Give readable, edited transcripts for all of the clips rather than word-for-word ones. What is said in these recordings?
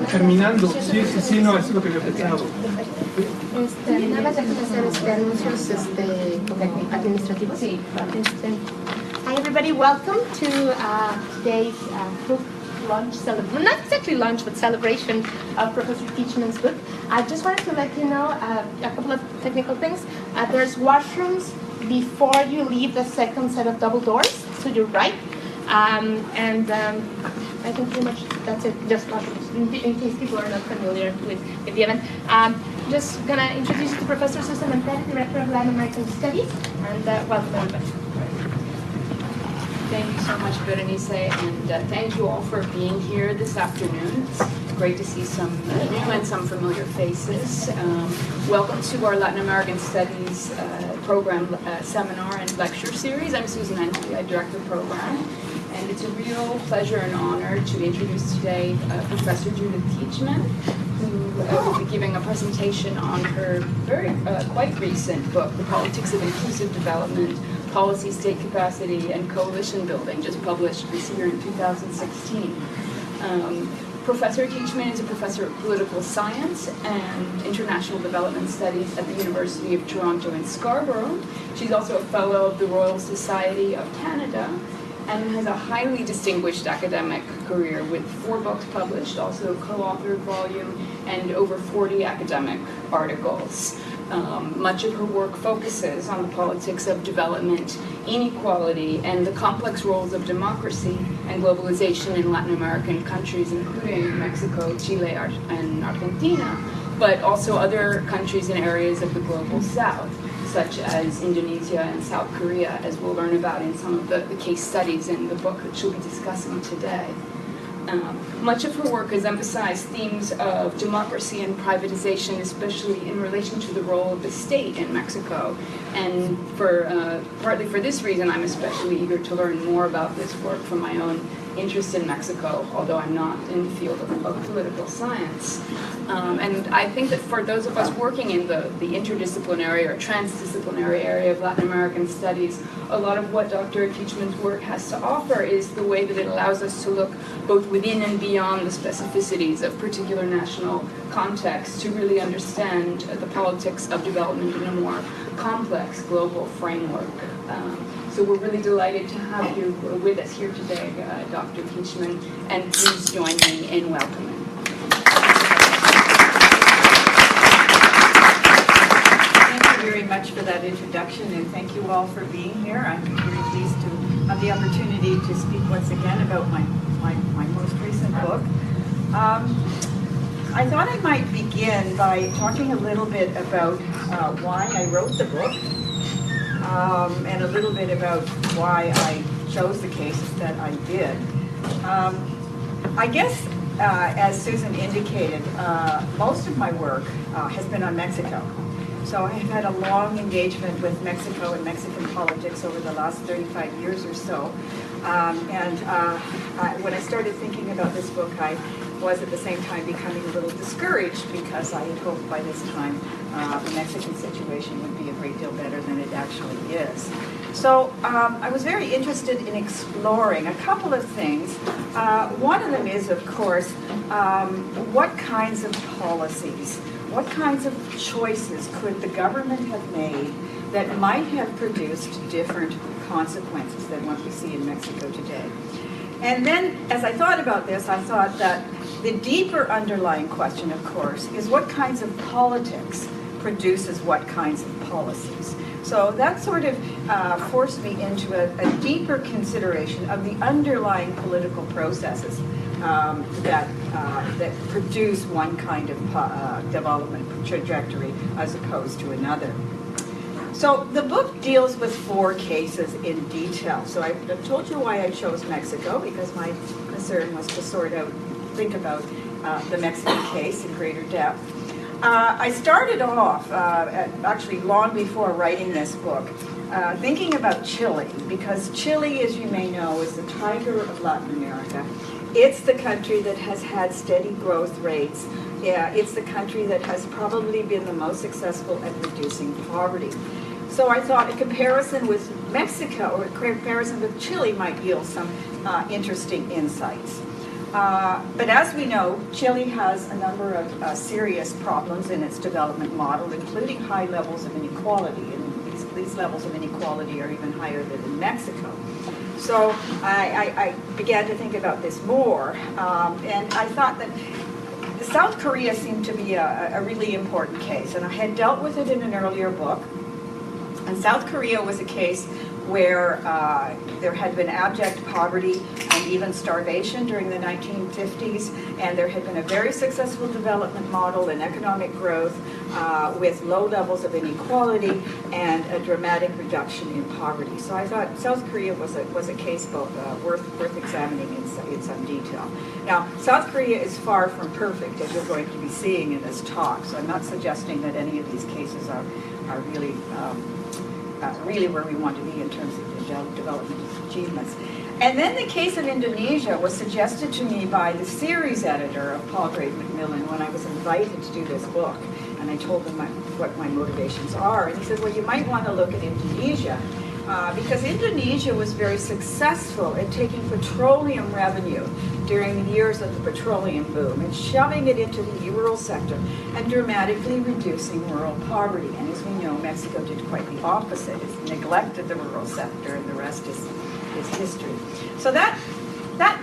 Terminando, sí, no, eso es lo que había pensado. Nada más déjame hacer anuncios administrativos. Sí. Hi everybody, welcome to today's book launch celebration. Not exactly launch, but celebration of Professor Teichman's book. I just wanted to let you know a couple of technical things. There's washrooms before you leave the second set of double doors to your right. I think pretty much that's it, just washrooms, in case people are not familiar with the event. Just gonna introduce you to Professor Susan Mantelli, Director of Latin American Studies, and welcome everybody. Thank you so much, Berenice, and thank you all for being here this afternoon. It's great to see some new and some familiar faces. Welcome to our Latin American Studies program seminar and lecture series. I'm Susan Mantelli, I direct the program. And it's a real pleasure and honor to introduce today Professor Judith Teichman, who will be giving a presentation on her quite recent book, The Politics of Inclusive Development, Policy, State Capacity, and Coalition Building, just published this year in 2016. Professor Teichman is a professor of political science and international development studies at the University of Toronto in Scarborough. She's also a fellow of the Royal Society of Canada, and has a highly distinguished academic career with 4 books published, also a co-authored volume, and over 40 academic articles. Much of her work focuses on the politics of development, inequality, and the complex roles of democracy and globalization in Latin American countries, including Mexico, Chile, and Argentina, but also other countries and areas of the global south, such as Indonesia and South Korea, as we'll learn about in some of the case studies in the book that she'll be discussing today. Much of her work has emphasized themes of democracy and privatization, especially in relation to the role of the state in Mexico. And partly for this reason, I'm especially eager to learn more about this work from my own interest in Mexico, although I'm not in the field of political science. And I think that for those of us working in the interdisciplinary or transdisciplinary area of Latin American studies, a lot of what Dr. Teichman's work has to offer is the way that it allows us to look both within and beyond the specificities of particular national contexts to really understand the politics of development in a more complex global framework. So we're really delighted to have you with us here today, Dr. Teichman, and please join me in welcoming. Thank you very much for that introduction, and thank you all for being here. I'm very pleased to have the opportunity to speak once again about my most recent book. I thought I might begin by talking a little bit about why I wrote the book, and a little bit about why I chose the cases that I did. I guess, as Susan indicated, most of my work has been on Mexico. So I have had a long engagement with Mexico and Mexican politics over the last 35 years or so. When I started thinking about this book, I was at the same time becoming a little discouraged because I had hoped by this time the Mexican situation would be a great deal better than it actually is. So I was very interested in exploring a couple of things. One of them is, of course, what kinds of policies, what kinds of choices could the government have made that might have produced different consequences than what we see in Mexico today. And then, as I thought about this, I thought that the deeper underlying question, of course, is what kinds of politics produces what kinds of policies. So that sort of forced me into a deeper consideration of the underlying political processes that produce one kind of development trajectory as opposed to another. So the book deals with 4 cases in detail. So I've told you why I chose Mexico, because my concern was to think about the Mexican case in greater depth. I started off, actually long before writing this book, thinking about Chile, because Chile, as you may know, is the tiger of Latin America. It's the country that has had steady growth rates. It's the country that has probably been the most successful at reducing poverty. So I thought a comparison with Mexico or a comparison with Chile might yield some interesting insights. But as we know, Chile has a number of serious problems in its development model, including high levels of inequality. And these levels of inequality are even higher than in Mexico. So I began to think about this more, and I thought that South Korea seemed to be a really important case. And I had dealt with it in an earlier book. And South Korea was a case where there had been abject poverty and even starvation during the 1950s, and there had been a very successful development model and economic growth with low levels of inequality and a dramatic reduction in poverty. So I thought South Korea was a case both worth examining in some detail. Now, South Korea is far from perfect, as you're going to be seeing in this talk, so I'm not suggesting that any of these cases are really really where we want to be in terms of development achievements. And then the case of Indonesia was suggested to me by the series editor of Paul Grave Macmillan when I was invited to do this book. And I told him what my motivations are. And he said, well, you might want to look at Indonesia because Indonesia was very successful at taking petroleum revenue during the years of the petroleum boom and shoving it into the rural sector and dramatically reducing rural poverty. And as we know, Mexico did quite the opposite. It neglected the rural sector, and the rest is history. So that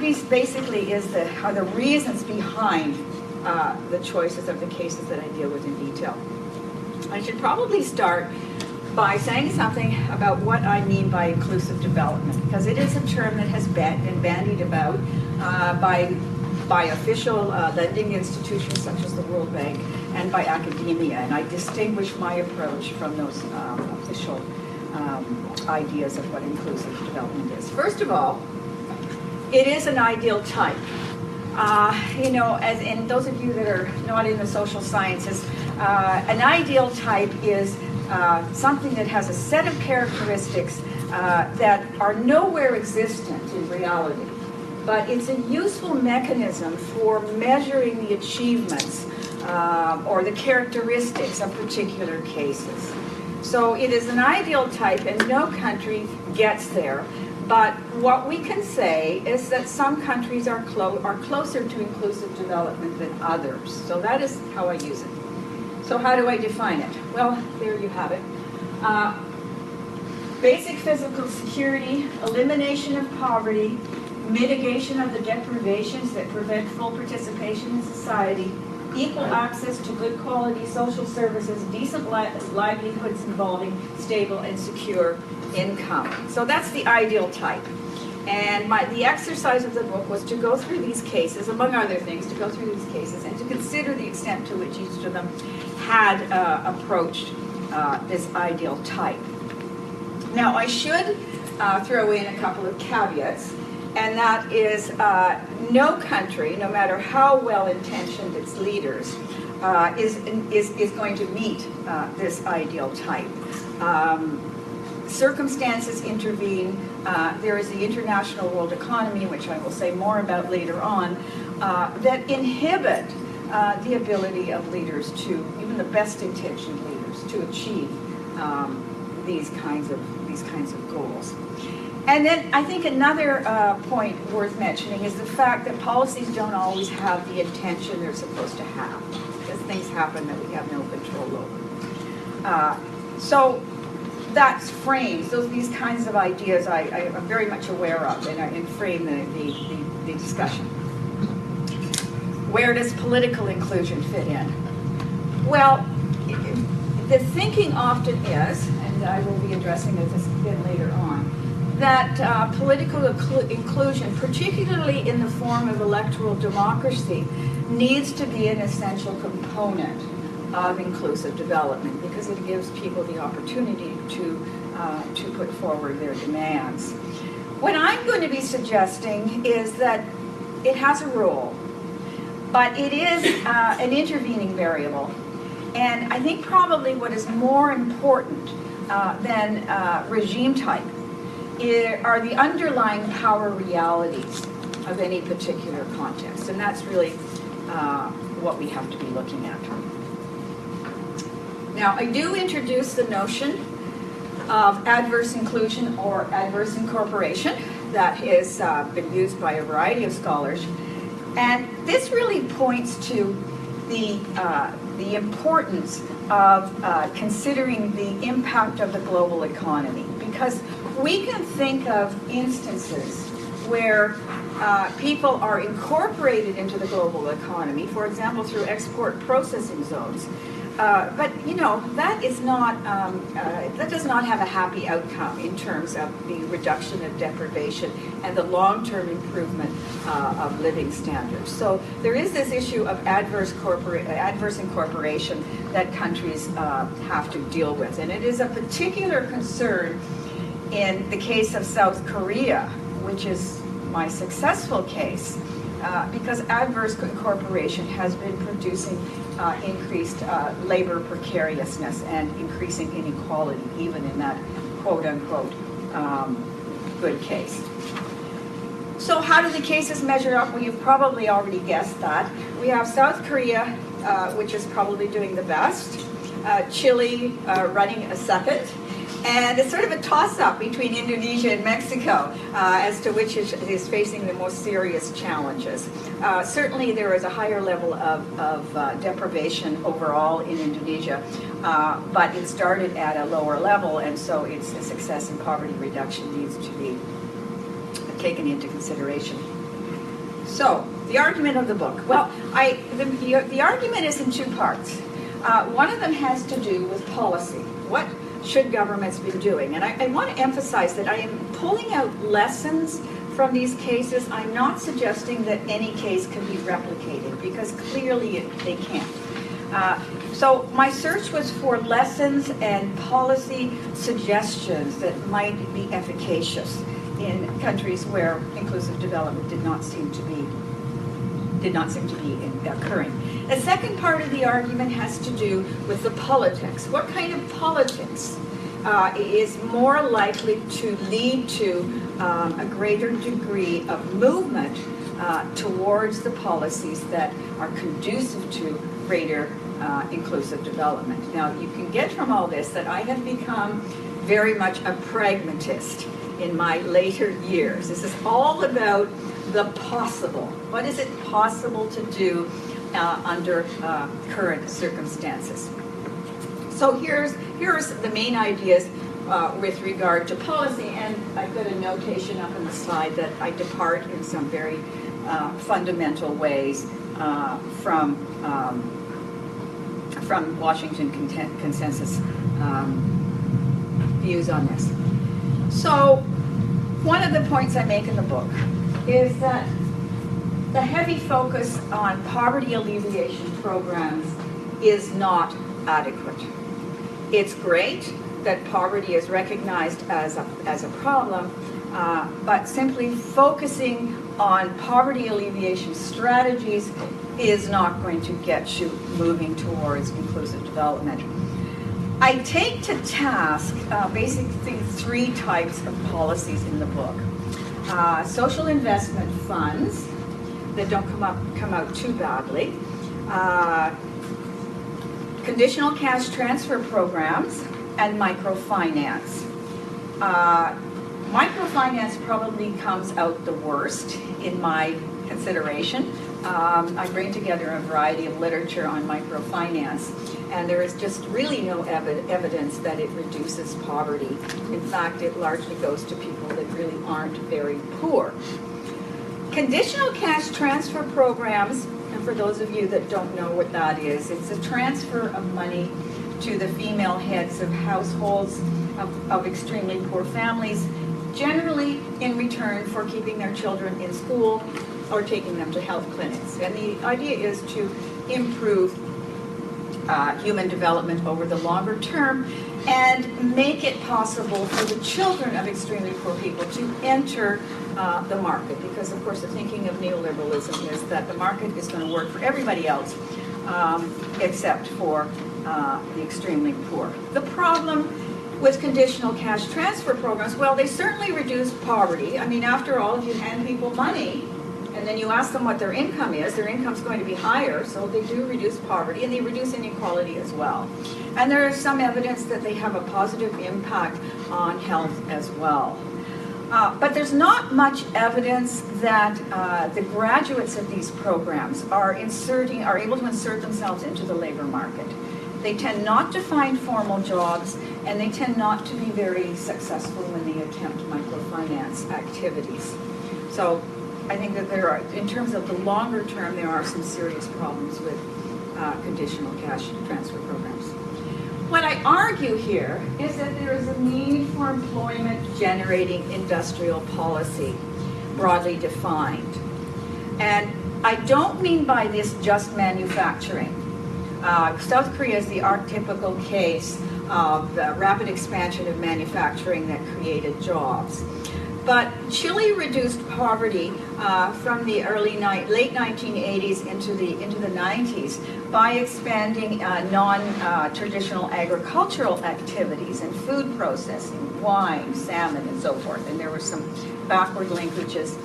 basically are the reasons behind the choices of the cases that I deal with in detail. I should probably start by saying something about what I mean by inclusive development, because it is a term that has been bandied about by official lending institutions such as the World Bank and by academia, and I distinguish my approach from those official ideas of what inclusive development is. First of all, it is an ideal type. As in those of you that are not in the social sciences, an ideal type is something that has a set of characteristics that are nowhere existent in reality. But it's a useful mechanism for measuring the achievements or the characteristics of particular cases. So it is an ideal type, and no country gets there. But what we can say is that some countries are closer to inclusive development than others. So that is how I use it. So how do I define it? Well, there you have it. Basic physical security, elimination of poverty, mitigation of the deprivations that prevent full participation in society, equal access to good quality social services, decent livelihoods involving stable and secure income. So that's the ideal type. And the exercise of the book was to go through these cases, among other things, to go through these cases and to consider the extent to which each of them had approached this ideal type. Now, I should throw in a couple of caveats, and that is no country, no matter how well-intentioned its leaders, is going to meet this ideal type. Circumstances intervene. There is the international world economy, which I will say more about later on, that inhibit the ability of leaders to, even the best-intentioned leaders, to achieve these kinds of goals. And then I think another point worth mentioning is the fact that policies don't always have the intention they're supposed to have, because things happen that we have no control over. So that's frames. These kinds of ideas I am very much aware of and frame the discussion. Where does political inclusion fit in? Well, the thinking often is, and I will be addressing this a bit later on, that political inclusion, particularly in the form of electoral democracy, needs to be an essential component of inclusive development because it gives people the opportunity to put forward their demands. What I'm going to be suggesting is that it has a role, but it is an intervening variable. And I think probably what is more important than regime type are the underlying power realities of any particular context. And that's really what we have to be looking at. Now, I do introduce the notion of adverse inclusion or adverse incorporation that has been used by a variety of scholars. And this really points to the importance of considering the impact of the global economy, because we can think of instances where people are incorporated into the global economy, for example, through export processing zones. But that is not that does not have a happy outcome in terms of the reduction of deprivation and the long-term improvement of living standards. So there is this issue of adverse incorporation that countries have to deal with, and it is a particular concern in the case of South Korea, which is my successful case, because adverse incorporation has been producing increased labor precariousness and increasing inequality, even in that quote-unquote good case. So how do the cases measure up? Well, you've probably already guessed that. We have South Korea, which is probably doing the best, Chile running a second, and it's sort of a toss-up between Indonesia and Mexico as to which is facing the most serious challenges. Certainly there is a higher level of deprivation overall in Indonesia, but it started at a lower level, and so its success in poverty reduction needs to be taken into consideration. So, the argument of the book. Well, the argument is in two parts. One of them has to do with policy. What should governments be doing? And I want to emphasize that I am pulling out lessons from these cases. I'm not suggesting that any case can be replicated, because clearly they can't. So my search was for lessons and policy suggestions that might be efficacious in countries where inclusive development did not seem to be occurring. The second part of the argument has to do with the politics. What kind of politics is more likely to lead to a greater degree of movement towards the policies that are conducive to greater inclusive development? Now, you can get from all this that I have become very much a pragmatist in my later years. This is all about the possible. What is it possible to do under current circumstances? So here's the main ideas with regard to policy, and I've got a notation up on the slide that I depart in some very fundamental ways from Washington consensus views on this. So one of the points I make in the book is that the heavy focus on poverty alleviation programs is not adequate. It's great that poverty is recognized as a problem, but simply focusing on poverty alleviation strategies is not going to get you moving towards inclusive development. I take to task basically three types of policies in the book. Social investment funds that don't come out too badly, conditional cash transfer programs, and microfinance. Microfinance probably comes out the worst in my consideration. I bring together a variety of literature on microfinance, and there is just really no evidence that it reduces poverty. In fact, it largely goes to people that really aren't very poor. Conditional cash transfer programs, and for those of you that don't know what that is, it's a transfer of money to the female heads of households of extremely poor families, generally in return for keeping their children in school or taking them to health clinics. And the idea is to improve human development over the longer term and make it possible for the children of extremely poor people to enter the market, because of course the thinking of neoliberalism is that the market is going to work for everybody else except for the extremely poor. The problem with conditional cash transfer programs, well, they certainly reduce poverty. I mean, after all, if you hand people money and then you ask them what their income is, their income's going to be higher, so they do reduce poverty, and they reduce inequality as well. And there is some evidence that they have a positive impact on health as well. But there's not much evidence that the graduates of these programs are able to insert themselves into the labor market. They tend not to find formal jobs, and they tend not to be very successful when they attempt microfinance activities. So I think that there are, in terms of the longer term, there are some serious problems with conditional cash transfer programs. What I argue here is that there is a need for employment-generating industrial policy, broadly defined. And I don't mean by this just manufacturing. South Korea is the archetypical case of the rapid expansion of manufacturing that created jobs. But Chile reduced poverty from the late 1980s into the 90s by expanding non-traditional agricultural activities and food processing, wine, salmon, and so forth. And there were some backward linkages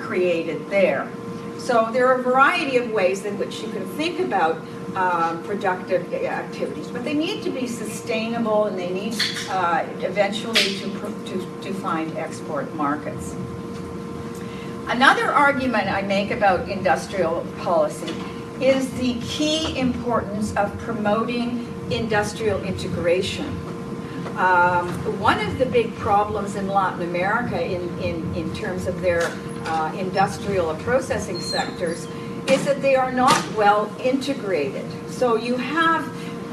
created there. So there are a variety of ways in which you can think about productive activities, but they need to be sustainable, and they need eventually to find export markets. Another argument I make about industrial policy is the key importance of promoting industrial integration. One of the big problems in Latin America in terms of their industrial and processing sectors is that they are not well integrated. So you have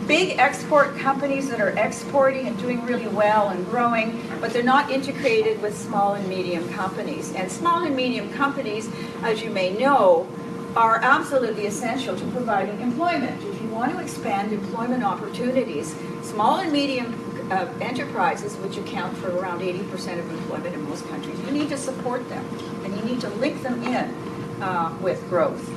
big export companies that are exporting and doing really well and growing, but they're not integrated with small and medium companies. And small and medium companies, as you may know, are absolutely essential to providing employment. If you want to expand employment opportunities, small and medium enterprises, which account for around 80% of employment in most countries, you need to support them, and you need to link them in with growth.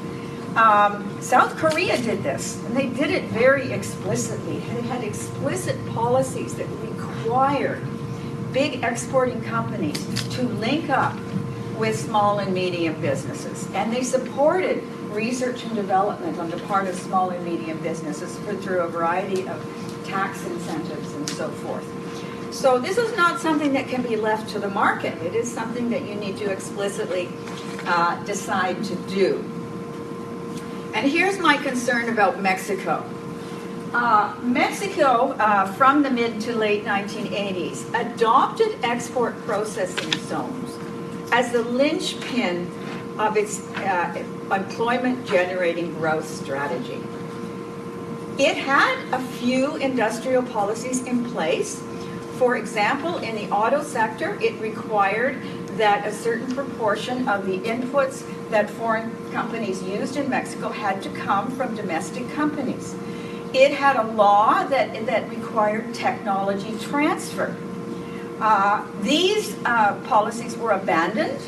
South Korea did this, and they did it very explicitly. They had explicit policies that required big exporting companies to link up with small and medium businesses. And they supported research and development on the part of small and medium businesses through a variety of tax incentives and so forth. So this is not something that can be left to the market. It is something that you need to explicitly decide to do. And here's my concern about Mexico. Mexico, from the mid to late 1980s, adopted export processing zones as the linchpin of its employment-generating growth strategy. It had a few industrial policies in place. For example, in the auto sector, it required that a certain proportion of the inputs that foreign companies used in Mexico had to come from domestic companies. It had a law that required technology transfer. These policies were abandoned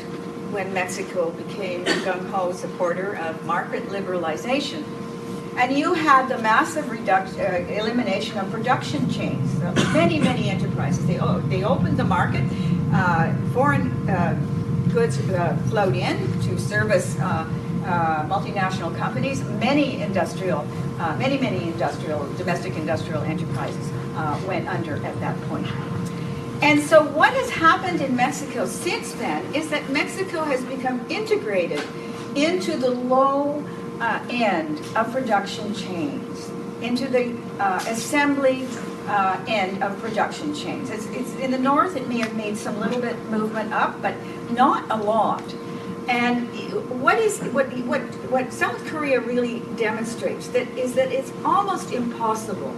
when Mexico became a gung-ho supporter of market liberalization. And you had the massive elimination of production chains. So many, many enterprises, they opened the market. Foreign goods flowed in to service multinational companies. Many domestic industrial enterprises went under at that point. And so what has happened in Mexico since then is that Mexico has become integrated into the low end of production chains, into the assembly end of production chains. It's in the north, it may have made some little bit movement up, but not a lot. And what South Korea really demonstrates is that it's almost impossible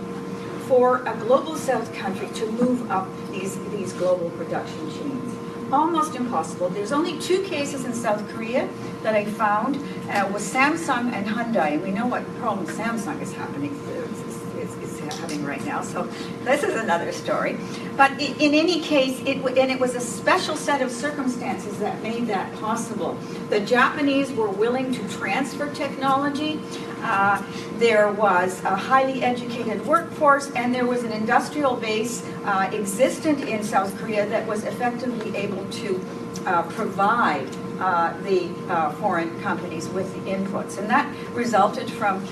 for a global South country to move up these global production chains. Almost impossible. There's only two cases in South Korea that I found with Samsung and Hyundai, and we know what problem Samsung is having right now. So this is another story. But in any case, it was a special set of circumstances that made that possible. The Japanese were willing to transfer technology. There was a highly educated workforce, and there was an industrial base existent in South Korea that was effectively able to provide the foreign companies with the inputs. And that resulted from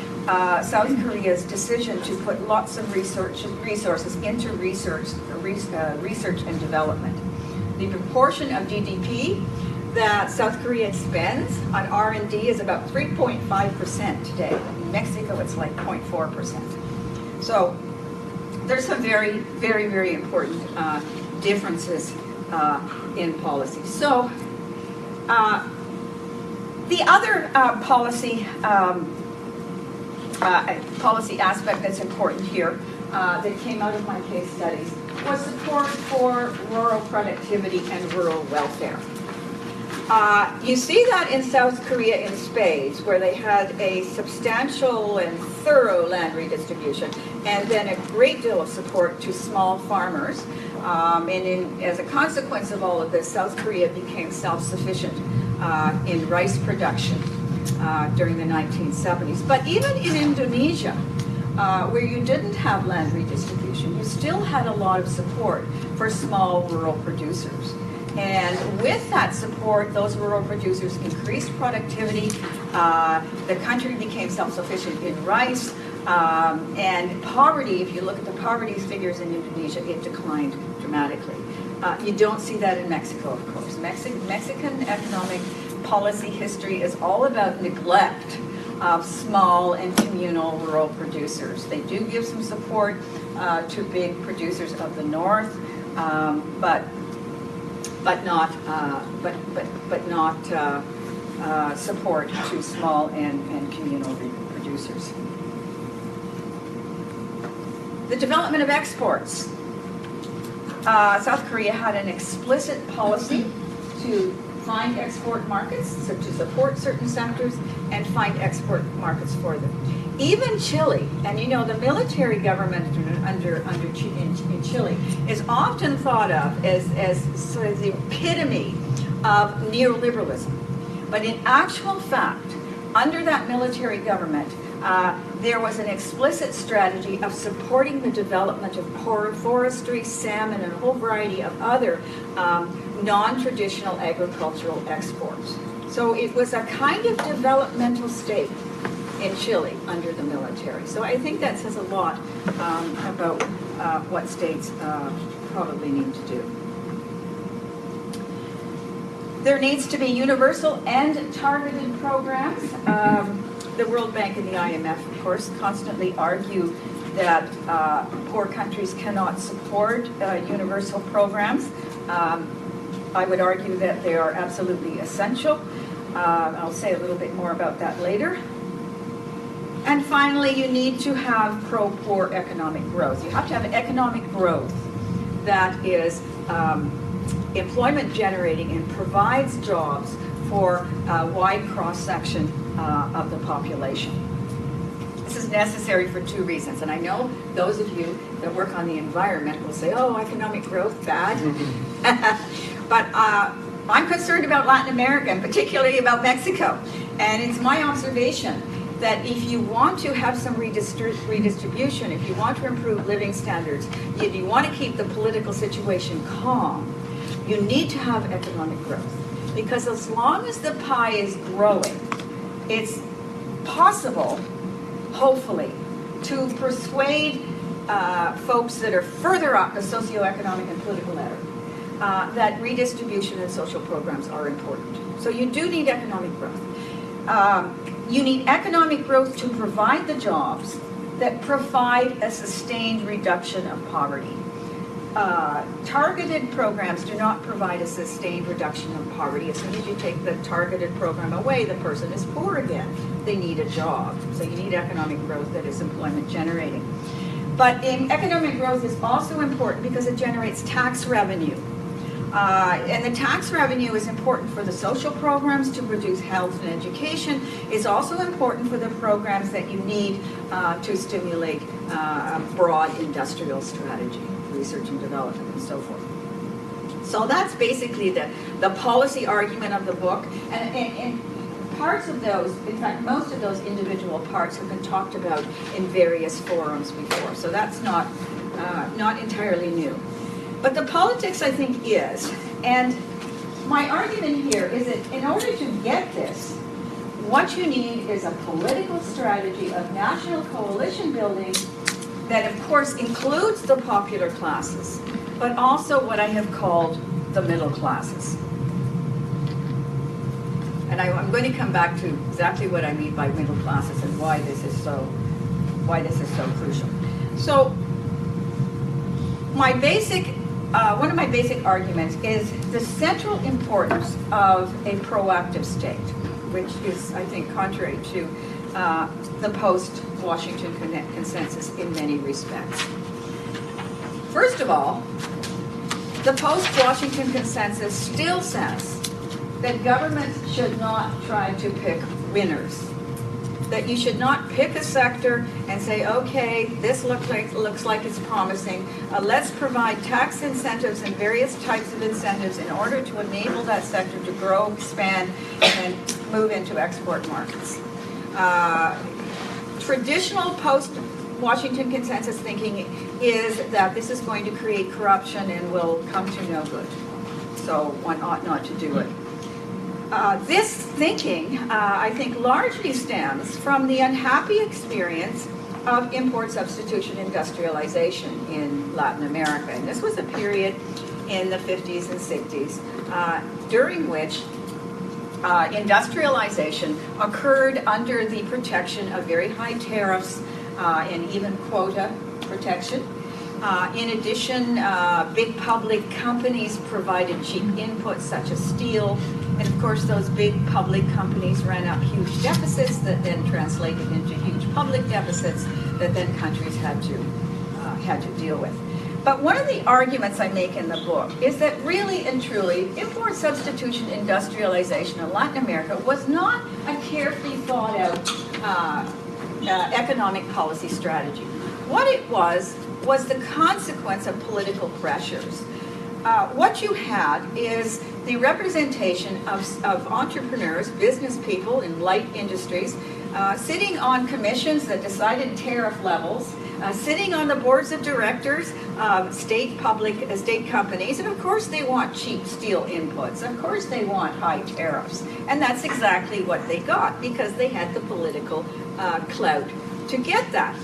South Korea's decision to put lots of resources into research and development. The proportion of GDP that South Korea spends on R&D is about 3.5% today. In Mexico, it's like 0.4%. So there's some very, very, very important differences in policy. So the other policy aspect that's important here that came out of my case studies was support for rural productivity and rural welfare. You see that in South Korea in spades, where they had a substantial and thorough land redistribution, and then a great deal of support to small farmers. As a consequence of all of this, South Korea became self-sufficient in rice production during the 1970s. But even in Indonesia, where you didn't have land redistribution, you still had a lot of support for small rural producers. And with that support, those rural producers increased productivity. The country became self-sufficient in rice. And poverty, if you look at the poverty figures in Indonesia, it declined dramatically. You don't see that in Mexico, of course. Mexican economic policy history is all about neglect of small and communal rural producers. They do give some support to big producers of the north, but not support to small and communal producers. The development of exports. South Korea had an explicit policy to find export markets, so to support certain sectors and find export markets for them. Even Chile, and you know the military government in Chile is often thought of as sort of the epitome of neoliberalism. But in actual fact, under that military government, there was an explicit strategy of supporting the development of forestry, salmon, and a whole variety of other non-traditional agricultural exports. So it was a kind of developmental state in Chile under the military. So I think that says a lot about what states probably need to do. There needs to be universal and targeted programs. The World Bank and the IMF, of course, constantly argue that poor countries cannot support universal programs. I would argue that they are absolutely essential. I'll say a little bit more about that later. And finally, you need to have pro-poor economic growth. You have to have economic growth that is employment generating and provides jobs for a wide cross-section of the population. This is necessary for two reasons, and I know those of you that work on the environment will say, oh, economic growth, bad. But I'm concerned about Latin America, and particularly about Mexico. And it's my observation that if you want to have some redistribution, if you want to improve living standards, if you want to keep the political situation calm, you need to have economic growth. Because as long as the pie is growing, it's possible, hopefully, to persuade folks that are further up the socioeconomic and political ladder that redistribution and social programs are important. So you do need economic growth. You need economic growth to provide the jobs that provide a sustained reduction of poverty. Targeted programs do not provide a sustained reduction of poverty. As soon as you take the targeted program away, the person is poor again. They need a job. So you need economic growth that is employment generating. But economic growth is also important because it generates tax revenue. And the tax revenue is important for the social programs to produce health and education. It's also important for the programs that you need to stimulate a broad industrial strategy, research and development, and so forth. So that's basically the policy argument of the book. And parts of those, in fact, most of those individual parts have been talked about in various forums before. So that's not entirely new. But the politics, I think, is, and my argument here is that in order to get this, what you need is a political strategy of national coalition building that, of course, includes the popular classes, but also what I have called the middle classes. And I'm going to come back to exactly what I mean by middle classes and why this is so crucial. So one of my basic arguments is the central importance of a proactive state, which is, I think, contrary to the post-Washington consensus in many respects. First of all, the post-Washington consensus still says that government should not try to pick winners. That you should not pick a sector and say, okay, this looks like it's promising. Let's provide tax incentives and various types of incentives in order to enable that sector to grow, expand, and move into export markets. Traditional post-Washington consensus thinking is that this is going to create corruption and will come to no good. So one ought not to do it. This thinking, I think, largely stems from the unhappy experience of import substitution industrialization in Latin America. And this was a period in the 50s and 60s during which industrialization occurred under the protection of very high tariffs and even quota protection. In addition, big public companies provided cheap inputs such as steel, and of course those big public companies ran up huge deficits that then translated into huge public deficits that then countries had to deal with. But one of the arguments I make in the book is that really and truly import substitution industrialization in Latin America was not a carefully thought out economic policy strategy. What it was the consequence of political pressures. What you had is the representation of entrepreneurs, business people in light industries, sitting on commissions that decided tariff levels, sitting on the boards of directors of state companies, and of course they want cheap steel inputs. Of course they want high tariffs. And that's exactly what they got because they had the political clout to get that.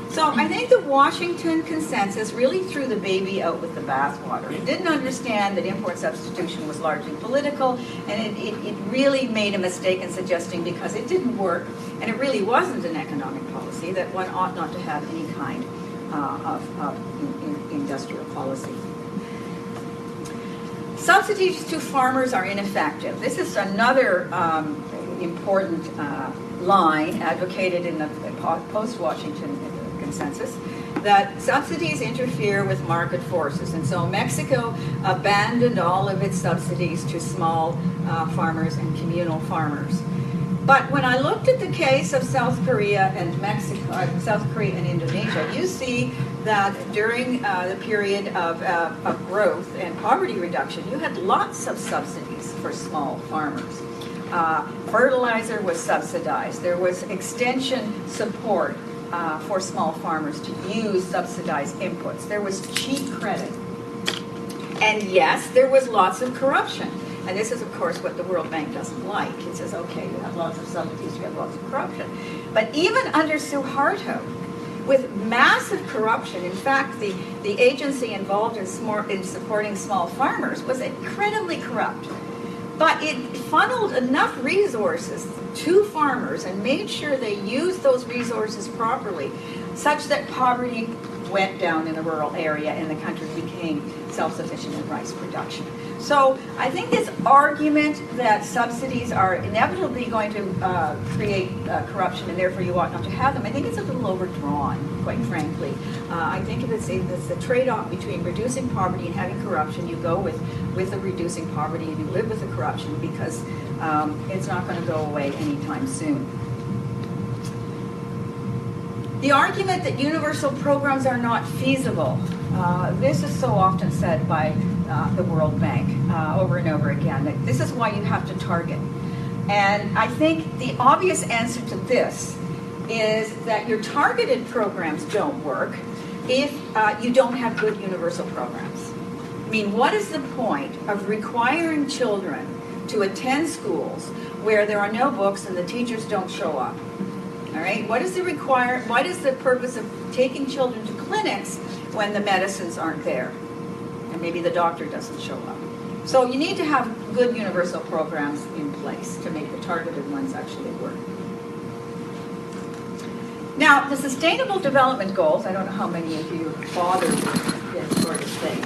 So I think the Washington consensus really threw the baby out with the bathwater. It didn't understand that import substitution was largely political, and it really made a mistake in suggesting because it didn't work, and it really wasn't an economic policy, that one ought not to have any kind of industrial policy. Subsidies to farmers are ineffective. This is another important line advocated in the post-Washington consensus, that subsidies interfere with market forces. And so Mexico abandoned all of its subsidies to small farmers and communal farmers. But when I looked at the case of South Korea and South Korea and Indonesia, you see that during the period of growth and poverty reduction, you had lots of subsidies for small farmers. Fertilizer was subsidized. There was extension support for small farmers to use subsidized inputs. There was cheap credit. And yes, there was lots of corruption. And this is, of course, what the World Bank doesn't like. It says, okay, you have lots of subsidies, you have lots of corruption. But even under Suharto, with massive corruption, in fact, the agency involved in supporting small farmers was incredibly corrupt. But it funneled enough resources to farmers and made sure they used those resources properly, such that poverty went down in the rural area and the country became self-sufficient in rice production. So I think this argument that subsidies are inevitably going to create corruption and therefore you ought not to have them, I think it's a little overdrawn, quite frankly. I think if it's the trade-off between reducing poverty and having corruption, you go with the reducing poverty and you live with the corruption because it's not going to go away anytime soon. The argument that universal programs are not feasible, this is so often said by the World Bank over and over again, that this is why you have to target. And I think the obvious answer to this is that your targeted programs don't work if you don't have good universal programs. I mean, what is the point of requiring children to attend schools where there are no books and the teachers don't show up? All right, what is the purpose of taking children to clinics when the medicines aren't there? And maybe the doctor doesn't show up. So you need to have good universal programs in place to make the targeted ones actually work. Now, the Sustainable Development Goals, I don't know how many of you bother with this sort of thing,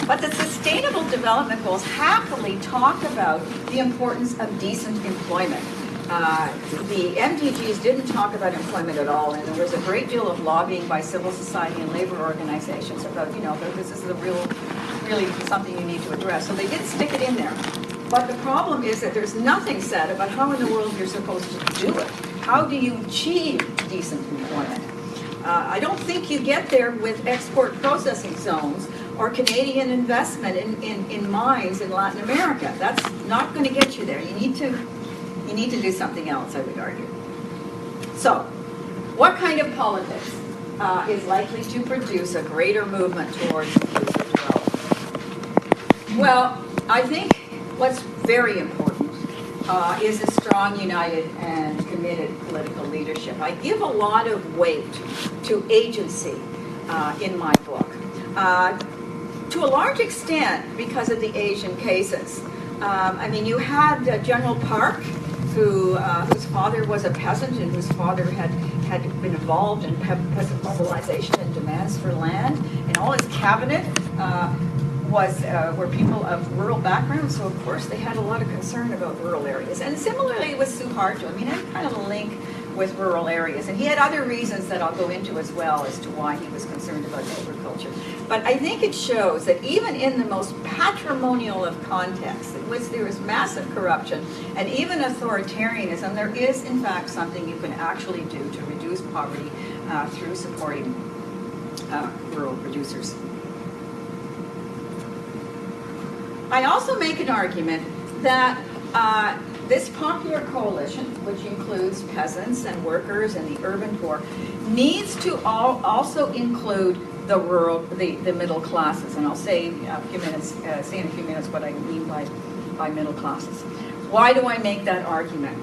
but the Sustainable Development Goals happily talk about the importance of decent employment. The MDGs didn't talk about employment at all, and there was a great deal of lobbying by civil society and labor organizations about, you know, this is the really something you need to address. So they did stick it in there. But the problem is that there's nothing said about how in the world you're supposed to do it. How do you achieve decent employment? I don't think you get there with export processing zones or Canadian investment in mines in Latin America. That's not going to get you there. You need to do something else, I would argue. So, what kind of politics is likely to produce a greater movement towards inclusive development? Well, I think what's very important is a strong, united, and committed political leadership. I give a lot of weight to agency in my book. To a large extent, because of the Asian cases. I mean, you had General Park, whose father was a peasant and whose father had been involved in peasant mobilization and demands for land, and all his cabinet were people of rural backgrounds, so of course they had a lot of concern about rural areas. And similarly with Suharto, I mean, I kind of link with rural areas, and he had other reasons that I'll go into as well as to why he was concerned about agriculture. But I think it shows that even in the most patrimonial of contexts, in which there is massive corruption and even authoritarianism, there is in fact something you can actually do to reduce poverty through supporting rural producers. I also make an argument that this popular coalition, which includes peasants and workers and the urban poor, needs to also include the rural, the middle classes. And I'll say in a few minutes what I mean by middle classes. Why do I make that argument?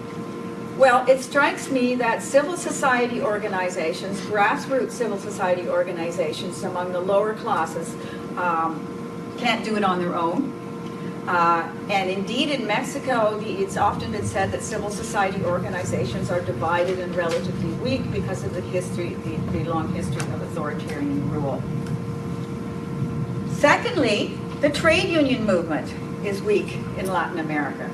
Well, it strikes me that civil society organizations, grassroots civil society organizations among the lower classes, can't do it on their own. And indeed in Mexico, it's often been said that civil society organizations are divided and relatively weak because of the long history of authoritarian rule. Secondly, the trade union movement is weak in Latin America.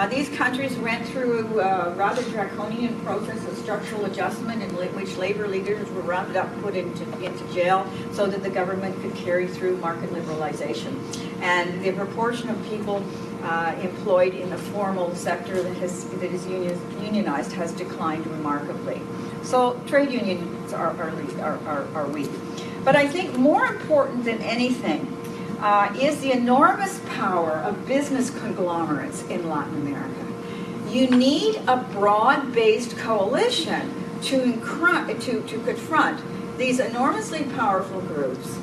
These countries went through a rather draconian process of structural adjustment in which labor leaders were rounded up and put into jail so that the government could carry through market liberalization. And the proportion of people employed in the formal sector that is unionized has declined remarkably. So trade unions are weak. But I think more important than anything is the enormous power of business conglomerates in Latin America. You need a broad-based coalition to confront these enormously powerful groups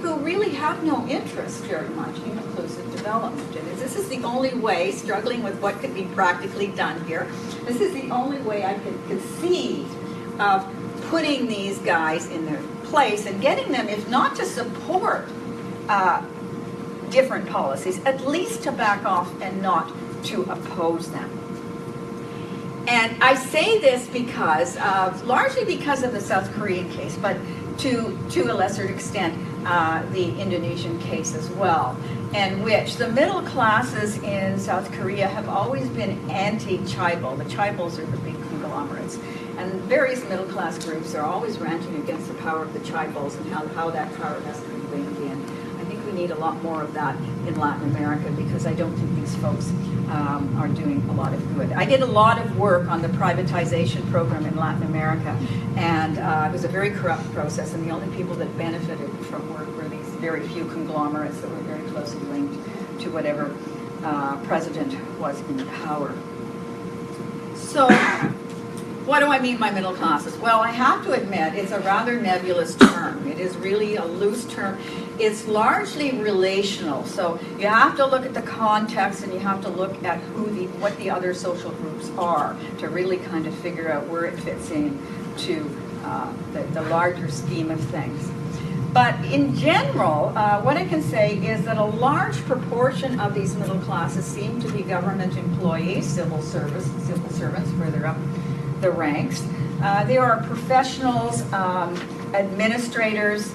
who really have no interest very much in inclusive development. And this is the only way, struggling with what could be practically done here, this is the only way I can conceive of putting these guys in their place and getting them, if not to support different policies, at least to back off and not to oppose them. And I say this because largely because of the South Korean case, but to a lesser extent the Indonesian case as well, in which the middle classes in South Korea have always been anti-chaebol. The chaebols are the big conglomerates. And various middle class groups are always ranting against the power of the chaebols and how that power has to be reined in. I think we need a lot more of that in Latin America because I don't think these folks are doing a lot of good. I did a lot of work on the privatization program in Latin America, and it was a very corrupt process, and the only people that benefited from work were these very few conglomerates that were very closely linked to whatever president was in power. So, what do I mean by middle classes? Well, I have to admit it's a rather nebulous term. It is really a loose term. It's largely relational, so you have to look at the context and you have to look at what the other social groups are to really kind of figure out where it fits in to the larger scheme of things. But in general, what I can say is that a large proportion of these middle classes seem to be government employees, civil servants, further up the ranks. They are professionals, administrators,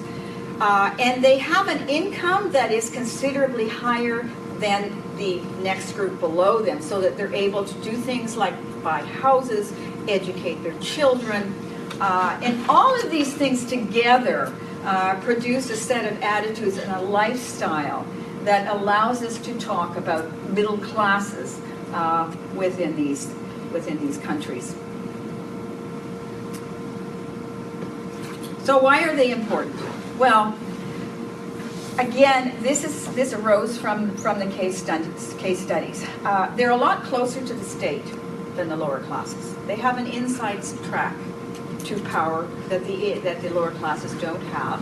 and they have an income that is considerably higher than the next group below them, so that they're able to do things like buy houses, educate their children, and all of these things together produce a set of attitudes and a lifestyle that allows us to talk about middle classes within these countries. So why are they important? Well, again, this arose from the case studies. They're a lot closer to the state than the lower classes. They have an inside track to power that the lower classes don't have.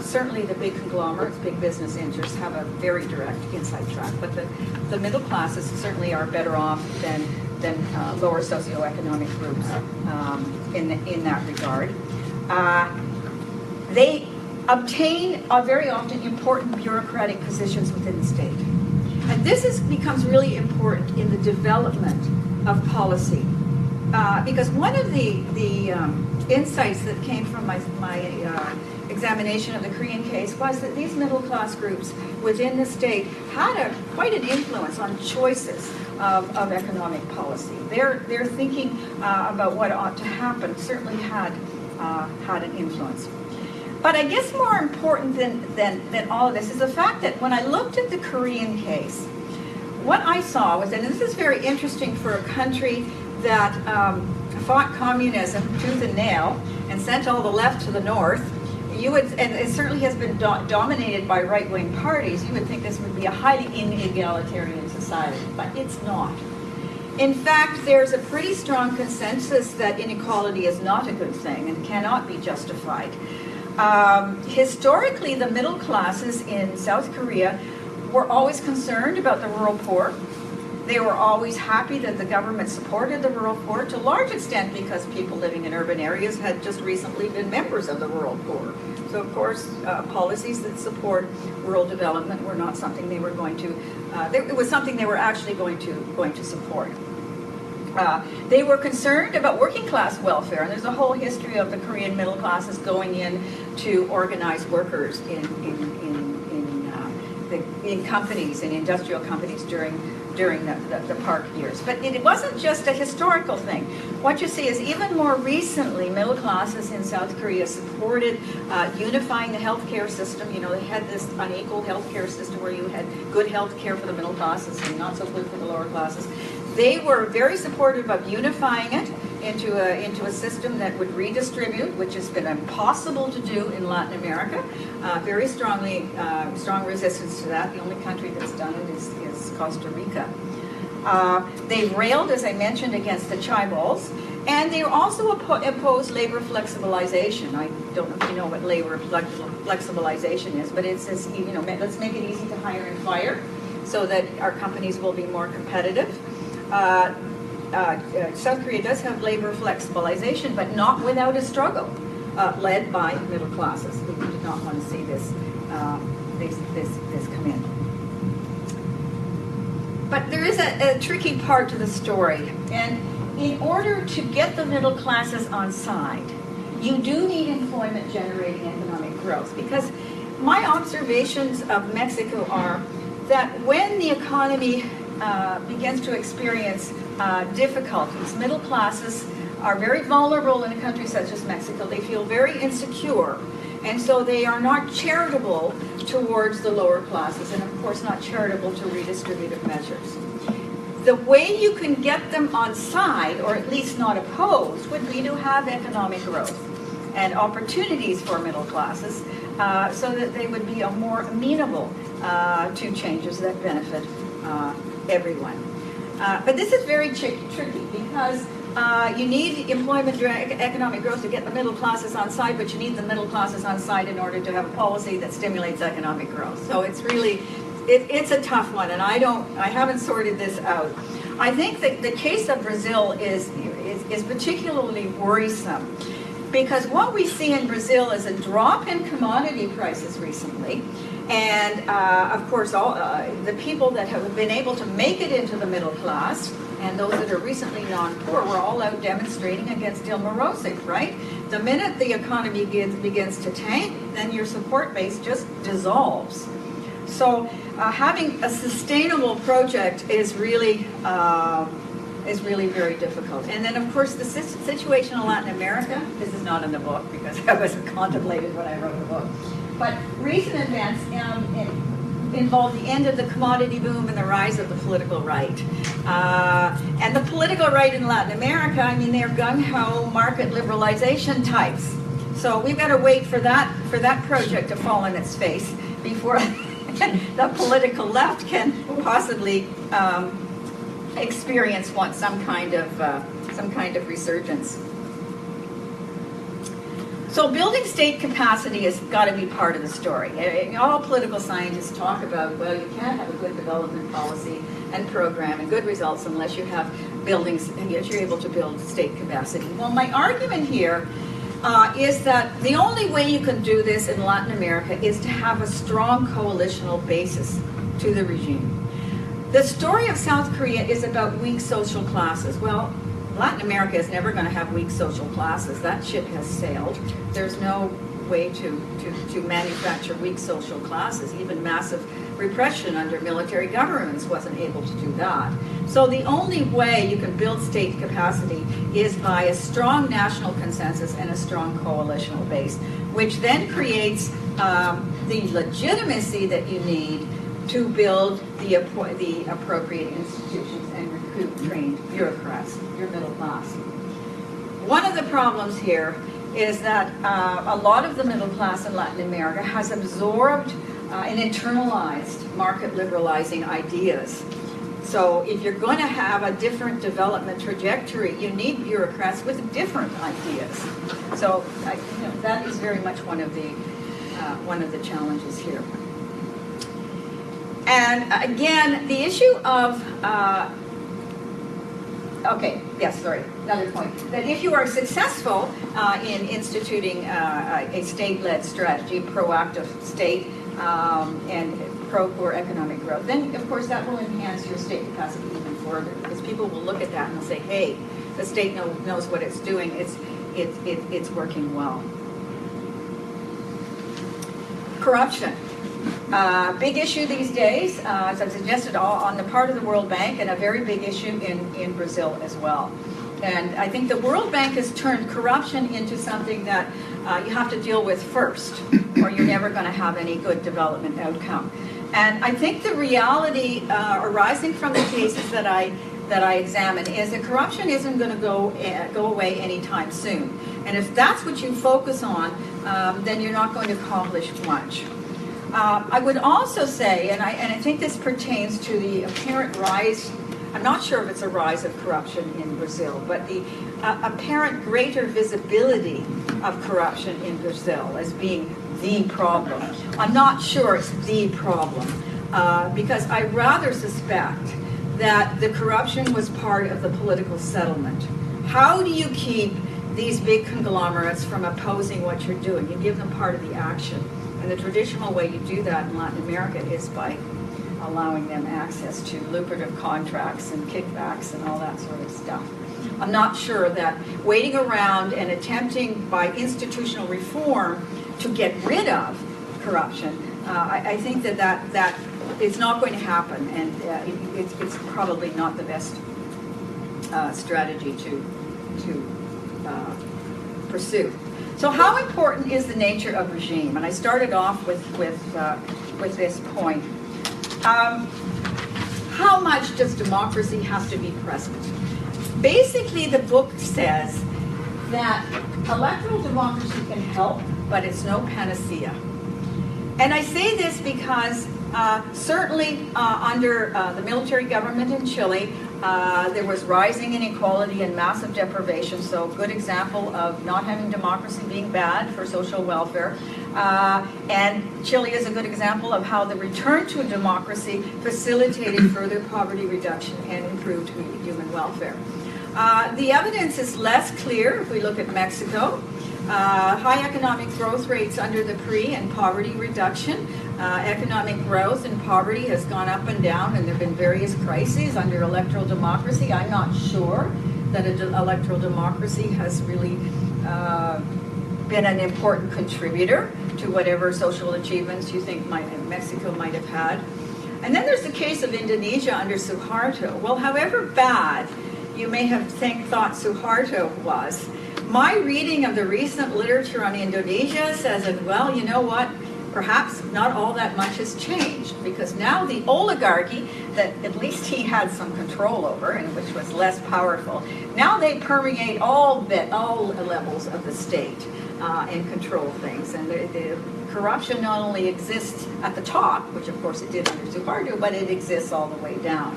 Certainly the big conglomerates, big business interests have a very direct inside track, but the middle classes certainly are better off than lower socioeconomic groups in that regard. They obtain very often important bureaucratic positions within the state. And this becomes really important in the development of policy. Because one of the insights that came from my examination of the Korean case was that these middle class groups within the state had quite an influence on choices of economic policy. Their thinking about what ought to happen certainly had an influence. But I guess more important than all of this is the fact that when I looked at the Korean case, what I saw was, and this is very interesting for a country that fought communism tooth and nail and sent all the left to the north, and it certainly has been dominated by right-wing parties, you would think this would be a highly inegalitarian society, but it's not. In fact, there's a pretty strong consensus that inequality is not a good thing and cannot be justified. Historically, the middle classes in South Korea were always concerned about the rural poor. They were always happy that the government supported the rural poor, to a large extent because people living in urban areas had just recently been members of the rural poor. So, of course, policies that support rural development were not something they were going to, it was something they were actually going to support. They were concerned about working class welfare, and there's a whole history of the Korean middle classes going in to organize workers in companies, in industrial companies during the Park years. But it wasn't just a historical thing. What you see is even more recently, middle classes in South Korea supported unifying the healthcare system. You know, they had this unequal healthcare system where you had good healthcare for the middle classes and not so good for the lower classes. They were very supportive of unifying it into a system that would redistribute, which has been impossible to do in Latin America. Very strong resistance to that. The only country that's done it is Costa Rica. They railed, as I mentioned, against the chaebols, and they also opposed labor flexibilization. I don't know if you know what labor flexibilization is, but it says, you know, let's make it easy to hire and fire so that our companies will be more competitive. South Korea does have labor flexibilization, but not without a struggle, led by middle classes who did not want to see this come in. But there is a tricky part to the story, and in order to get the middle classes on side, you do need employment-generating economic growth, because my observations of Mexico are that when the economy begins to experience difficulties, middle classes are very vulnerable in a country such as Mexico. They feel very insecure, and so they are not charitable towards the lower classes, and of course not charitable to redistributive measures. The way you can get them on side, or at least not opposed, would be to have economic growth and opportunities for middle classes so that they would be more amenable to changes that benefit everyone. But this is very tricky because you need employment economic growth to get the middle classes on side, but you need the middle classes on side in order to have a policy that stimulates economic growth. So it's really, it's a tough one, and I haven't sorted this out. I think that the case of Brazil is particularly worrisome Because what we see in Brazil is a drop in commodity prices recently. And of course, all the people that have been able to make it into the middle class and those that are recently non-poor were all out demonstrating against Dilma Rousseff, right? The minute the economy begins to tank, then your support base just dissolves. So having a sustainable project is really very difficult. And then, of course, the situation in Latin America, this is not in the book because I wasn't contemplated when I wrote the book, but recent events involve the end of the commodity boom and the rise of the political right. And the political right in Latin America, I mean, they're gung-ho market liberalization types. So we've got to wait for that project to fall on its face before the political left can possibly experience some kind of resurgence. So building state capacity has got to be part of the story. All political scientists talk about, well, you can't have a good development policy and program and good results unless you have buildings and yet you're able to build state capacity. Well, my argument here is that the only way you can do this in Latin America is to have a strong coalitional basis to the regime. The story of South Korea is about weak social classes. Well, Latin America is never going to have weak social classes. That ship has sailed. There's no way to manufacture weak social classes. Even massive repression under military governments wasn't able to do that. So the only way you can build state capacity is by a strong national consensus and a strong coalitional base, which then creates the legitimacy that you need to build the appropriate institutions and recruit trained bureaucrats, your middle class. One of the problems here is that a lot of the middle class in Latin America has absorbed and internalized market liberalizing ideas. So if you're going to have a different development trajectory, you need bureaucrats with different ideas. So that is very much one of the challenges here. And again, the issue of, another point. That if you are successful in instituting a state-led strategy, proactive state, and pro-poor economic growth, then of course that will enhance your state capacity even further, because people will look at that and they'll say, hey, the state knows what it's doing, it's working well. Corruption. Big issue these days, as I've suggested, on the part of the World Bank, and a very big issue in Brazil as well. And I think the World Bank has turned corruption into something that you have to deal with first, or you're never going to have any good development outcome. And I think the reality arising from the cases that I examine is that corruption isn't going to go away anytime soon. And if that's what you focus on, then you're not going to accomplish much. I would also say, and I think this pertains to the apparent rise, I'm not sure if it's a rise of corruption in Brazil, but the apparent greater visibility of corruption in Brazil as being the problem. I'm not sure it's the problem, because I rather suspect that the corruption was part of the political settlement. How do you keep these big conglomerates from opposing what you're doing? You give them part of the action. And the traditional way you do that in Latin America is by allowing them access to lucrative contracts and kickbacks and all that sort of stuff. I'm not sure that waiting around and attempting by institutional reform to get rid of corruption, I think that it's not going to happen, and it's probably not the best strategy to pursue. So how important is the nature of regime? And I started off with this point. How much does democracy have to be present? Basically, the book says that electoral democracy can help, but it's no panacea. And I say this because certainly under the military government in Chile, there was rising inequality and massive deprivation, so good example of not having democracy being bad for social welfare. And Chile is a good example of how the return to a democracy facilitated further poverty reduction and improved human welfare. The evidence is less clear if we look at Mexico. High economic growth rates under the PRE and poverty reduction. Economic growth and poverty has gone up and down, and there have been various crises under electoral democracy. I'm not sure that electoral democracy has really been an important contributor to whatever social achievements you think Mexico might have had. And then there's the case of Indonesia under Suharto. Well, however bad you may have thought Suharto was, my reading of the recent literature on Indonesia says that, well, you know what? Perhaps not all that much has changed, because now the oligarchy that at least he had some control over, and which was less powerful, now they permeate all levels of the state and control things. And the corruption not only exists at the top, which of course it did under Suharto, but it exists all the way down.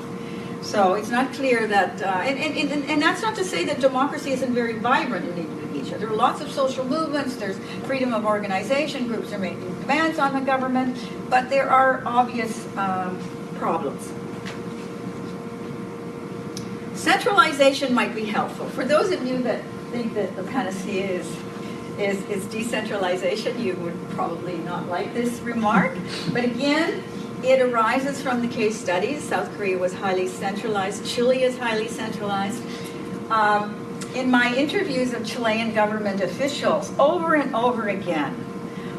So it's not clear that, and that's not to say that democracy isn't very vibrant in Indonesia. There are lots of social movements, there's freedom of organization, groups are making demands on the government, but there are obvious problems. Centralization might be helpful. For those of you that think that the panacea is decentralization, you would probably not like this remark, but again, it arises from the case studies. South Korea was highly centralized. Chile is highly centralized. In my interviews of Chilean government officials, over and over again,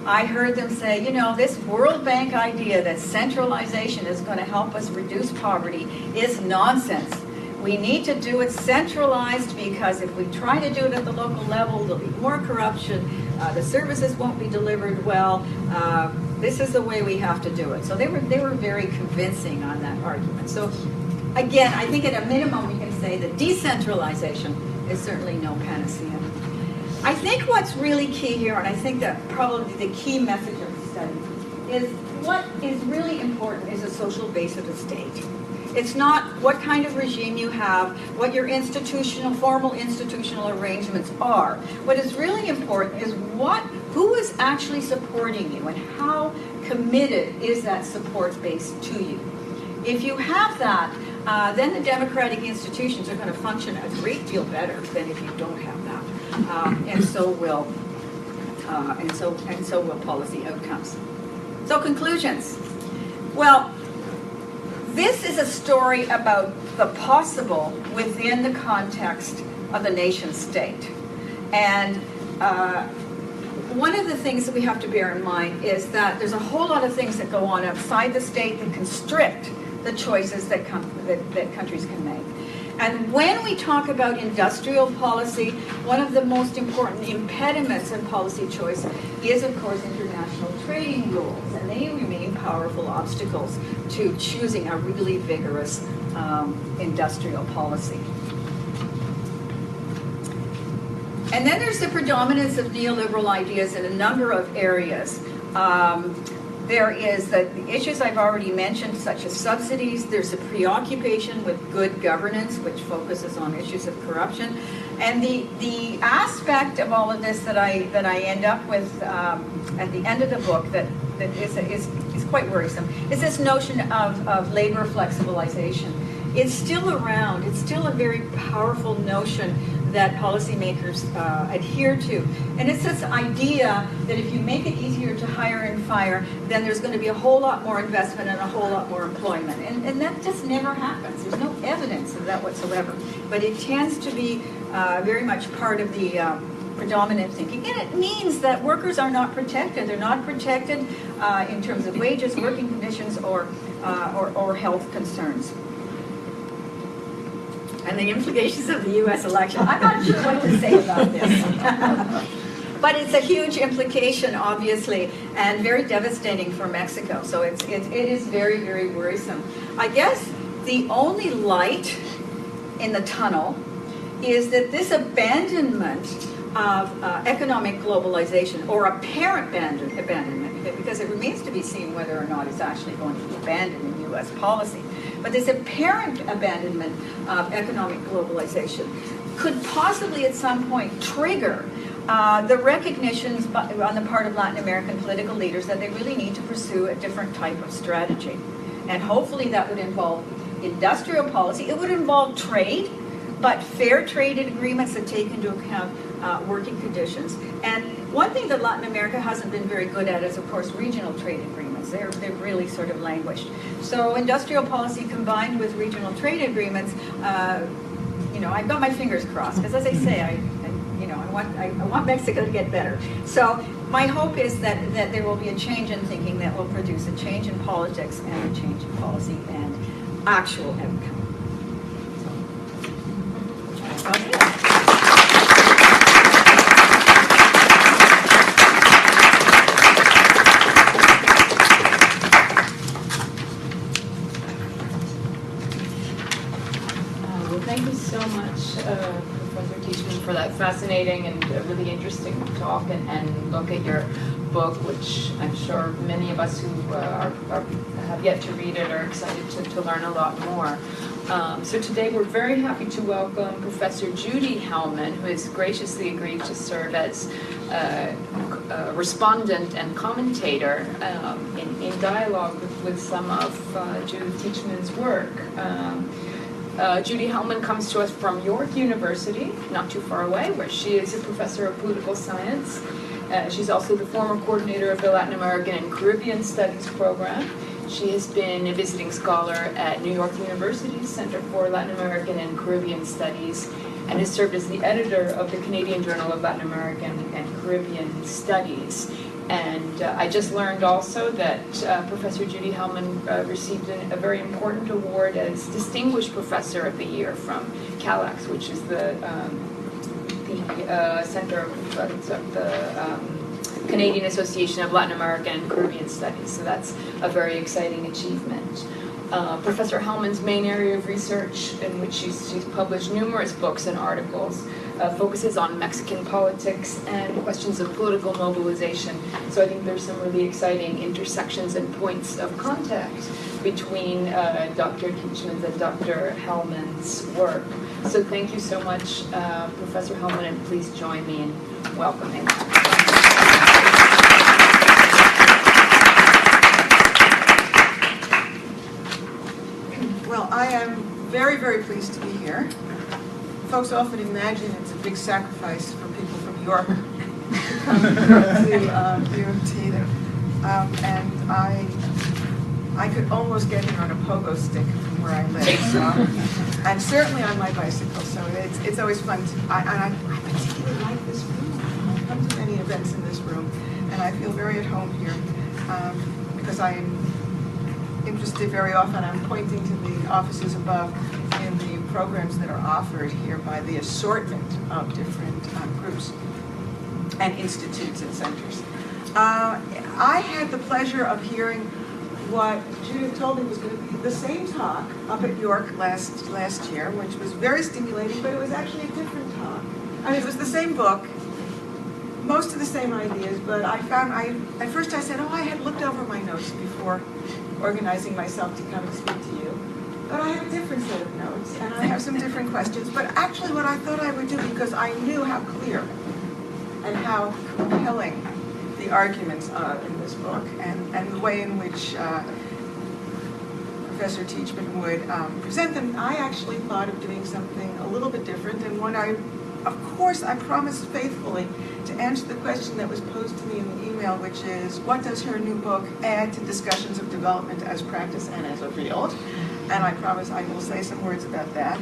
I heard them say, you know, this World Bank idea that centralization is going to help us reduce poverty is nonsense. We need to do it centralized, because if we try to do it at the local level, there'll be more corruption, the services won't be delivered well. This is the way we have to do it. So they were very convincing on that argument. So again, I think at a minimum we can say that decentralization is certainly no panacea. I think what's really key here, and I think that probably the key message of the study, is what is really important is a social base of the state. It's not what kind of regime you have, what your formal institutional arrangements are. What is really important is who is actually supporting you, and how committed is that support base to you. If you have that, then the democratic institutions are going to function a great deal better than if you don't have that, and so will policy outcomes. So conclusions. Well, this is a story about the possible within the context of the nation state. And one of the things that we have to bear in mind is that there's a whole lot of things that go on outside the state that constrict the choices that countries can make. And when we talk about industrial policy, one of the most important impediments in policy choice is, of course, international trading rules, and they remain powerful obstacles to choosing a really vigorous industrial policy. And then there's the predominance of neoliberal ideas in a number of areas. There is the issues I've already mentioned, such as subsidies. There's a preoccupation with good governance, which focuses on issues of corruption. And the aspect of all of this that I end up with at the end of the book that is quite worrisome is this notion of labor flexibilization. It's still around. It's still a very powerful notion that policymakers adhere to. And it's this idea that if you make it easier to hire and fire, then there's going to be a whole lot more investment and a whole lot more employment. And that just never happens. There's no evidence of that whatsoever. But it tends to be very much part of the predominant thinking. And it means that workers are not protected. They're not protected in terms of wages, working conditions, or health concerns. And the implications of the U.S. election. I'm not sure what to say about this. But it's a huge implication, obviously, and very devastating for Mexico. So it is very, very worrisome. I guess the only light in the tunnel is that this abandonment of economic globalization, or apparent abandonment, because it remains to be seen whether or not it's actually going to be abandoned in U.S. policy. But this apparent abandonment of economic globalization could possibly at some point trigger the recognitions on the part of Latin American political leaders that they really need to pursue a different type of strategy. And hopefully that would involve industrial policy. It would involve trade, but fair trade agreements that take into account working conditions. And one thing that Latin America hasn't been very good at is, of course, regional trade agreements. They've really sort of languished. So industrial policy combined with regional trade agreements, I've got my fingers crossed, because as I say, I want Mexico to get better. So my hope is that there will be a change in thinking that will produce a change in politics and a change in policy and actual outcome. Okay. Thank you so much, Professor Teichman, for that fascinating and really interesting talk and look at your book, which I'm sure many of us who have yet to read it are excited to learn a lot more. So today we're very happy to welcome Professor Judy Hellman, who has graciously agreed to serve as respondent and commentator in dialogue with some of Judith Teichman's work. Judy Hellman comes to us from York University, not too far away, where she is a professor of political science. She's also the former coordinator of the Latin American and Caribbean Studies program. She has been a visiting scholar at New York University's Center for Latin American and Caribbean Studies, and has served as the editor of the Canadian Journal of Latin American and Caribbean Studies. And I just learned also that Professor Judy Hellman received a very important award as Distinguished Professor of the Year from CALAX, which is the Center of the Canadian Association of Latin American and Caribbean Studies. So that's a very exciting achievement. Professor Hellman's main area of research, in which she's published numerous books and articles, focuses on Mexican politics and questions of political mobilization. So I think there's some really exciting intersections and points of contact between Dr. Teichman's and Dr. Hellman's work. So thank you so much, Professor Hellman, and please join me in welcoming. Well, I am very, very pleased to be here. Folks often imagine it's a big sacrifice for people from York to come to U of T. And I could almost get here on a pogo stick from where I live. So, and certainly on my bicycle. So it's always fun. I particularly like this room. I come to many events in this room, and I feel very at home here because I am interested very often. I'm pointing to the offices above in the programs that are offered here by the assortment of different groups and institutes and centers. I had the pleasure of hearing what Judith told me was going to be the same talk up at York last year, which was very stimulating, but it was actually a different talk. I mean, it was the same book, most of the same ideas, but I found, at first I said, oh, I had looked over my notes before organizing myself to come and speak to you. But I have a different set of notes, and I have some different questions. But actually what I thought I would do, because I knew how clear and how compelling the arguments are in this book, and the way in which Professor Teichman would present them, I actually thought of doing something a little bit different. And when of course, I promised faithfully to answer the question that was posed to me in the email, which is, what does her new book add to discussions of development as practice and as a field? And I promise I will say some words about that.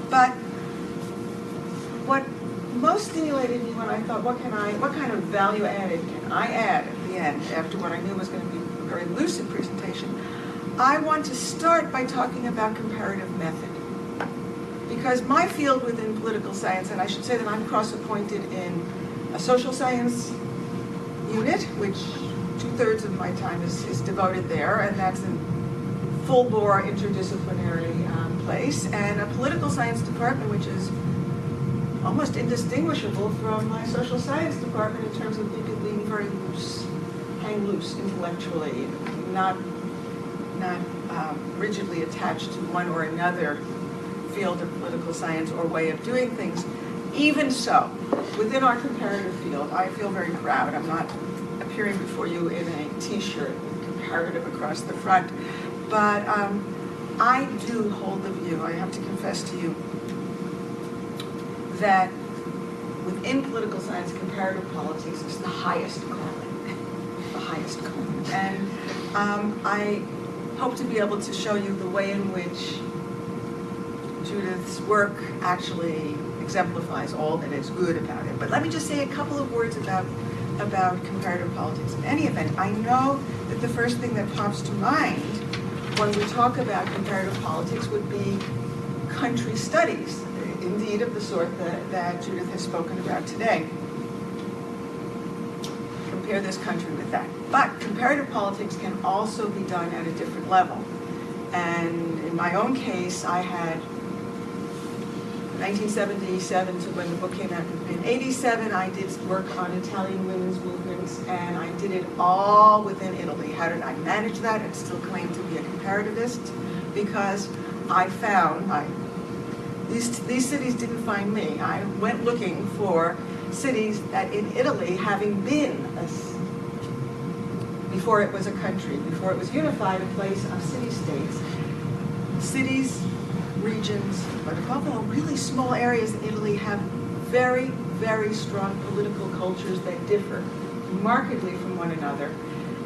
But what most stimulated me when I thought, what kind of value added can I add at the end, after what I knew was going to be a very lucid presentation, I want to start by talking about comparative method. Because my field within political science, and I should say that I'm cross-appointed in a social science unit, which 2/3 of my time is devoted there, and that's a full-bore interdisciplinary place, and a political science department, which is almost indistinguishable from my social science department in terms of people being very loose, hang loose intellectually, not rigidly attached to one or another field of political science or way of doing things. Even so, within our comparative field, I feel very proud. I'm not appearing before you in a t-shirt with comparative across the front, but I do hold the view, I have to confess to you, that within political science, comparative politics is the highest calling, the highest calling. And I hope to be able to show you the way in which Judith's work actually exemplifies all that is good about it. But let me just say a couple of words about comparative politics. In any event, I know that the first thing that pops to mind when we talk about comparative politics would be country studies, indeed of the sort that Judith has spoken about today. Compare this country with that. But comparative politics can also be done at a different level. And in my own case, I had 1977 to when the book came out in 87, I did work on Italian women's movements, and I did it all within Italy. How did I manage that and still claim to be a comparativist? Because I found, these cities didn't find me. I went looking for cities that in Italy, having been, before it was a country, before it was unified, a place of city-states, cities, regions, but above all, really small areas in Italy have very, very strong political cultures that differ markedly from one another.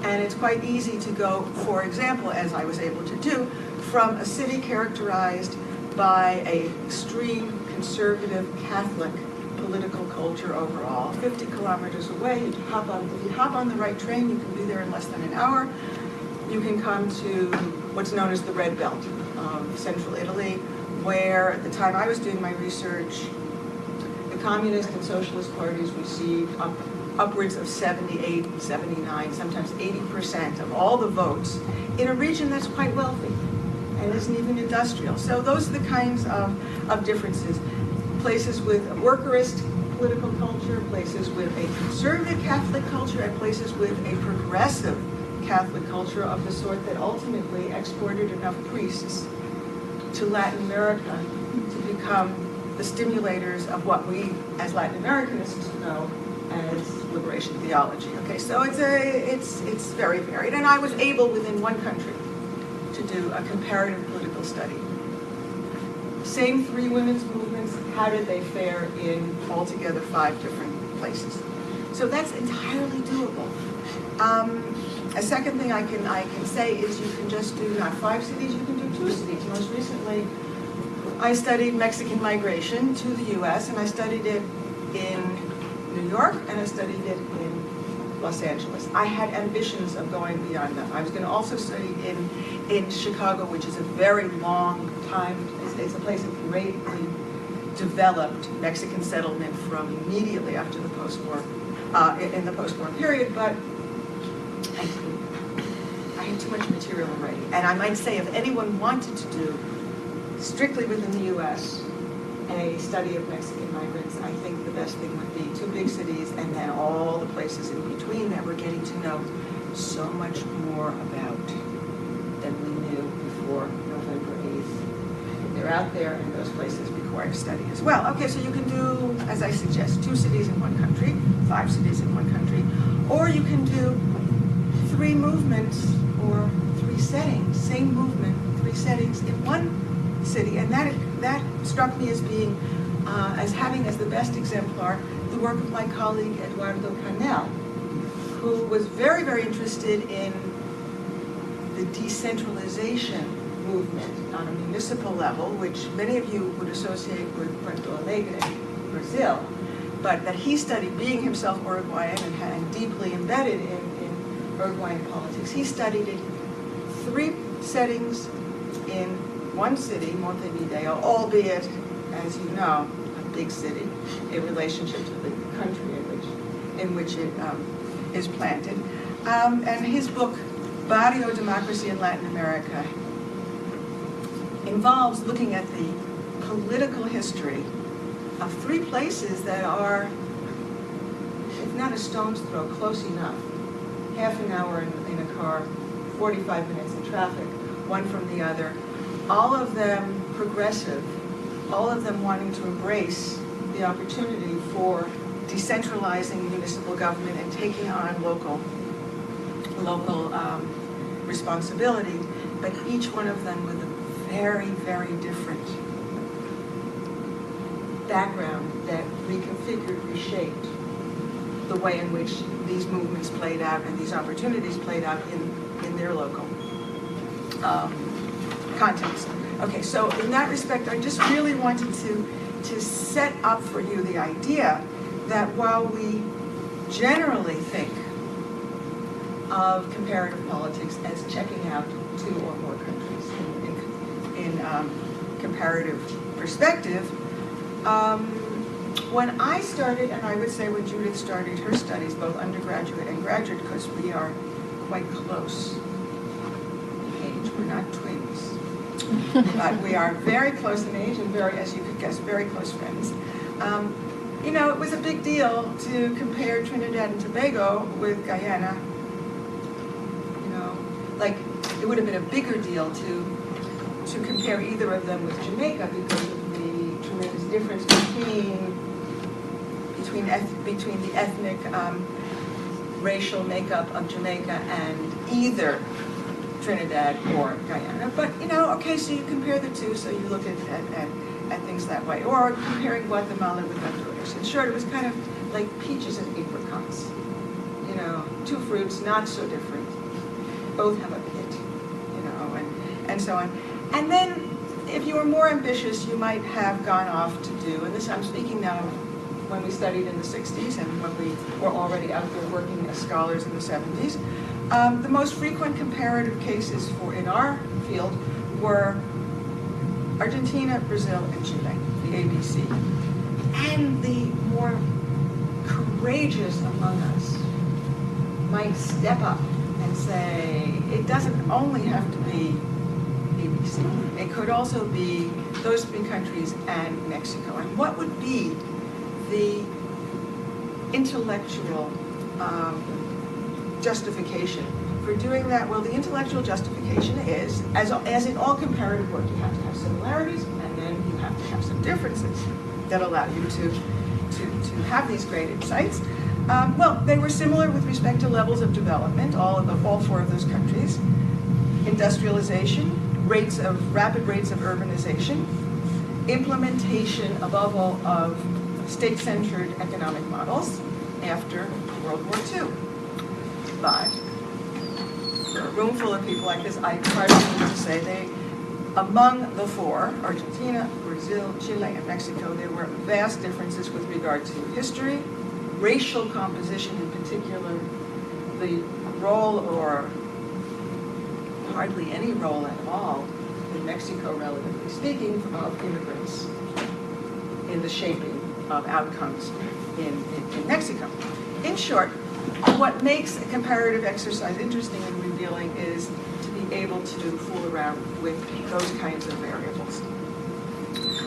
And it's quite easy to go, for example, as I was able to do, from a city characterized by an extreme conservative Catholic political culture overall, 50 kilometers away. If you hop on the right train, you can be there in less than an hour. You can come to what's known as the Red Belt of central Italy, where at the time I was doing my research, the communist and socialist parties received upwards of 78, 79, sometimes 80% of all the votes in a region that's quite wealthy and isn't even industrial. So those are the kinds of differences. Places with a workerist political culture, places with a conservative Catholic culture, and places with a progressive Catholic culture of the sort that ultimately exported enough priests to Latin America to become the stimulators of what we, as Latin Americanists, know as liberation theology. Okay, so it's very varied, and I was able within one country to do a comparative political study. Same three women's movements, how did they fare in altogether 5 different places? So that's entirely doable. A second thing I can say is you can just do not 5 cities, you can do 2 cities. Most recently, I studied Mexican migration to the U.S., and I studied it in New York, and I studied it in Los Angeles. I had ambitions of going beyond that. I was going to also study in Chicago, which is a very long time. It's a place of greatly developed Mexican settlement from immediately after the post-war, in the post-war period, but I had too much material already. And I might say if anyone wanted to do, strictly within the U.S., a study of Mexican migrants, I think the best thing would be 2 big cities and then all the places in between that we're getting to know so much more about than we knew before November 8th. They're out there, and those places require study as well. Okay, so you can do, as I suggest, 2 cities in one country, 5 cities in one country, or you can do 3 movements or 3 settings, same movement, 3 settings in one city, and that struck me as being, as having as the best exemplar, the work of my colleague Eduardo Canel, who was very, very interested in the decentralization movement on a municipal level, which many of you would associate with Porto Alegre, Brazil, but that he studied, being himself Uruguayan and deeply embedded in Uruguayan politics. He studied it 3 settings in one city, Montevideo, albeit, as you know, a big city in relationship to the country in which it is planted. And his book, Barrio Democracy in Latin America, involves looking at the political history of 3 places that are, if not a stone's throw, close enough. Half an hour in a car, 45 minutes in traffic, one from the other. All of them progressive, all of them wanting to embrace the opportunity for decentralizing municipal government and taking on local responsibility, but each one of them with a very, very different background that reconfigured, reshaped the way in which these movements played out and these opportunities played out in their local context. Okay, so in that respect, I just really wanted to set up for you the idea that while we generally think of comparative politics as checking out two or more countries in comparative perspective, when I started, and I would say when Judith started her studies, both undergraduate and graduate, because we are quite close in age, we're not twins, but we are very close in age and very, as you could guess, very close friends. You know, it was a big deal to compare Trinidad and Tobago with Guyana. You know, like it would have been a bigger deal to compare either of them with Jamaica because of the tremendous difference between the ethnic, racial makeup of Jamaica and either Trinidad or Guyana. But you know, okay, so you compare the two, so you look at things that way, or comparing Guatemala with Honduras. In short, it was kind of like peaches and apricots. You know, two fruits not so different, both have a pit. You know, and so on. And then, if you were more ambitious, you might have gone off to do, and this I'm speaking now when we studied in the 60s and when we were already out there working as scholars in the 70s. The most frequent comparative cases in our field were Argentina, Brazil, and Chile, the ABC. And the more courageous among us might step up and say, it doesn't only have to be ABC. It could also be those three countries and Mexico. And what would be the intellectual justification for doing that? Well, the intellectual justification is, as in all comparative work, you have to have similarities, and then you have to have some differences that allow you to have these great insights. Well, they were similar with respect to levels of development, all four of those countries. Industrialization, rapid rates of urbanization, implementation, above all, of state-centered economic models after World War II. But for a room full of people like this, I try to say among the four, Argentina, Brazil, Chile, and Mexico, there were vast differences with regard to history, racial composition in particular, the role or hardly any role at all in Mexico, relatively speaking, of immigrants in the shaping of outcomes in Mexico. In short, what makes a comparative exercise interesting and revealing is to be able to fool around with those kinds of variables.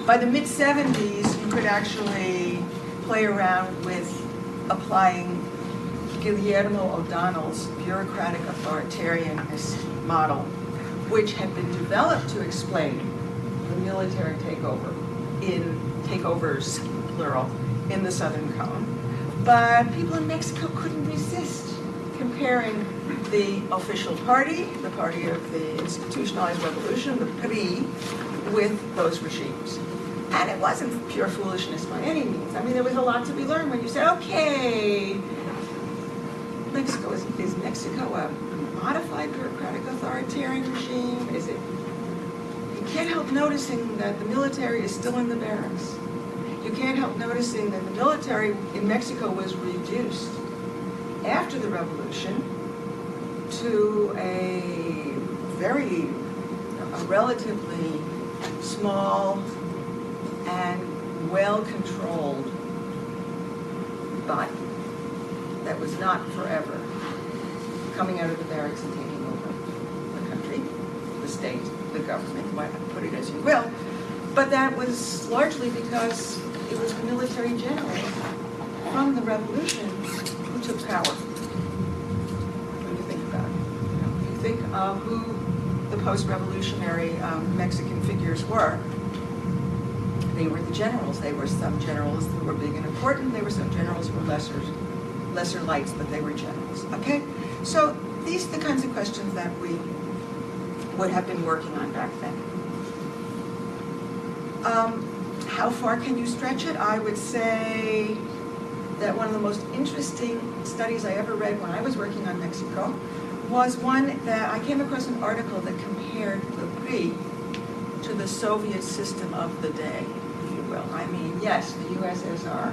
By the mid-70s, you could actually play around with applying Guillermo O'Donnell's bureaucratic authoritarianist model, which had been developed to explain the military takeovers, plural, in the Southern Cone. But people in Mexico couldn't resist comparing the official party, the party of the institutionalized revolution, the PRI, with those regimes. And it wasn't pure foolishness by any means. I mean, there was a lot to be learned when you said, okay, Mexico, is Mexico a modified bureaucratic authoritarian regime? Is it? You can't help noticing that the military is still in the barracks. You can't help noticing that the military in Mexico was reduced after the revolution to a relatively small and well-controlled body that was not forever coming out of the barracks and taking over the country, the state, the government, put it as you will. But that was largely because it was the military general from the revolution who took power. When you think about it, if you think of who the post-revolutionary Mexican figures were, they were the generals. They were some generals who were big and important. They were some generals who were lesser lights, but they were generals. Okay, so these are the kinds of questions that we would have been working on back then. How far can you stretch it? I would say that one of the most interesting studies I ever read when I was working on Mexico was one that I came across an article that compared the PRI to the Soviet system of the day, if you will. I mean, yes, the USSR,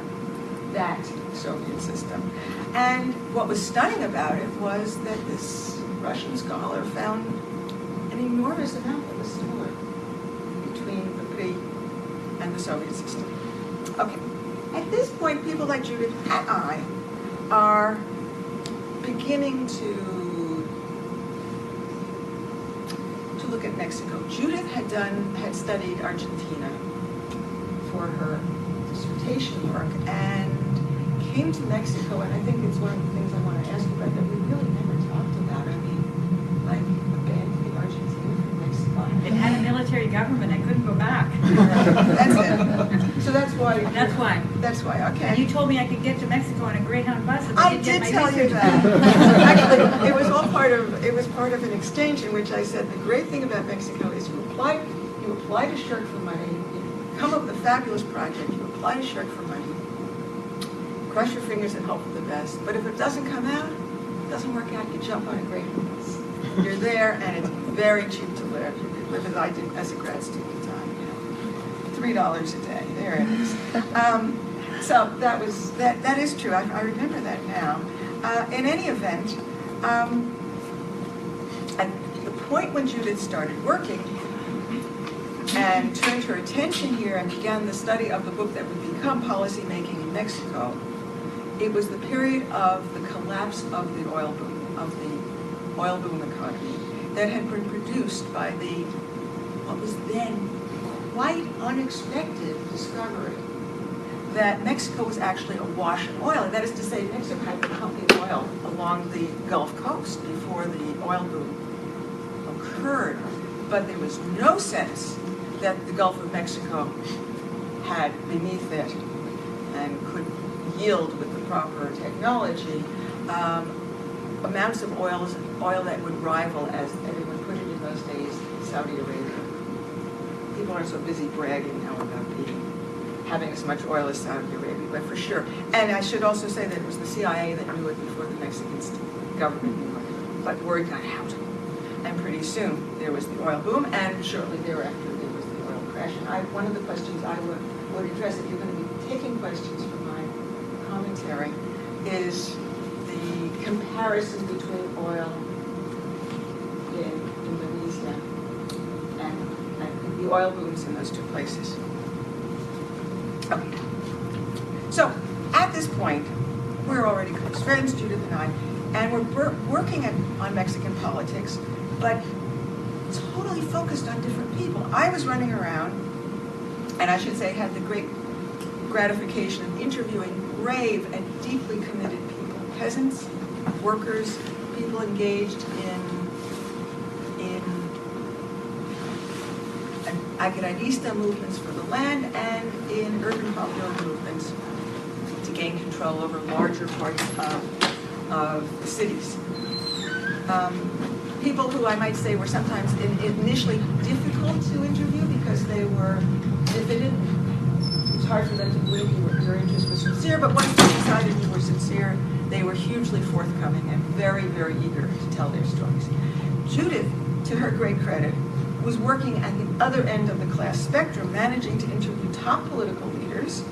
that Soviet system. And what was stunning about it was that this Russian scholar found an enormous amount that was similar between the PRI and the Soviet system. Okay, at this point, people like Judith and I are beginning to look at Mexico. Judith had studied Argentina for her dissertation work and came to Mexico, and I think it's one of the things I want to ask you about that we really never talked about. I mean, like abandoning Argentina from Mexico. It had a military government. I couldn't go back. That's it. So that's why. That's why. That's why. Okay. And you told me I could get to Mexico on a Greyhound bus. If I didn't did get my tell you research that. done. Actually, it was part of an exchange in which I said the great thing about Mexico is you apply to Shirk for money, you come up with a fabulous project, you apply to Shirk for money, cross your fingers and hope for the best. But if it doesn't come out, it doesn't work out, you jump on a Greyhound bus. You're there, and it's very cheap to live. You could live as I did as a grad student time, $3 a day. There it is. So that is true. I remember that now. In any event, at the point when Judith started working and turned her attention here and began the study of the book that would become Policy Making in Mexico, it was the period of the collapse of the oil boom economy that had been produced by what was then quite unexpected discovery that Mexico was actually awash in oil. And that is to say, Mexico had been pumping oil along the Gulf Coast before the oil boom occurred. But there was no sense that the Gulf of Mexico had beneath it and could yield with the proper technology amounts of oil that would rival, as everyone put it in those days, Saudi Arabia. People aren't so busy bragging now about having as much oil as Saudi Arabia, but for sure. And I should also say that it was the CIA that knew it before the Mexican government knew it. But word got out. And pretty soon there was the oil boom, and shortly thereafter there was the oil crash. And one of the questions I would address, if you're going to be taking questions from my commentary, is the comparison between oil in Indonesia and the oil booms in those two places. Okay. So at this point, we're already close friends, Judith and I, and we're working on Mexican politics, but totally focused on different people. I was running around, and I should say had the great gratification of interviewing brave and deeply committed people, peasants, workers, people engaged in agradista movements for the land and in urban popular movements to gain control over larger parts of the cities. People who I might say were sometimes initially difficult to interview because they were diffident. It's hard for them to believe your interest was sincere, but once they decided you were sincere, they were hugely forthcoming and very, very eager to tell their stories. Judith, to her great credit, was working at the other end of the class spectrum, managing to interview top political leaders,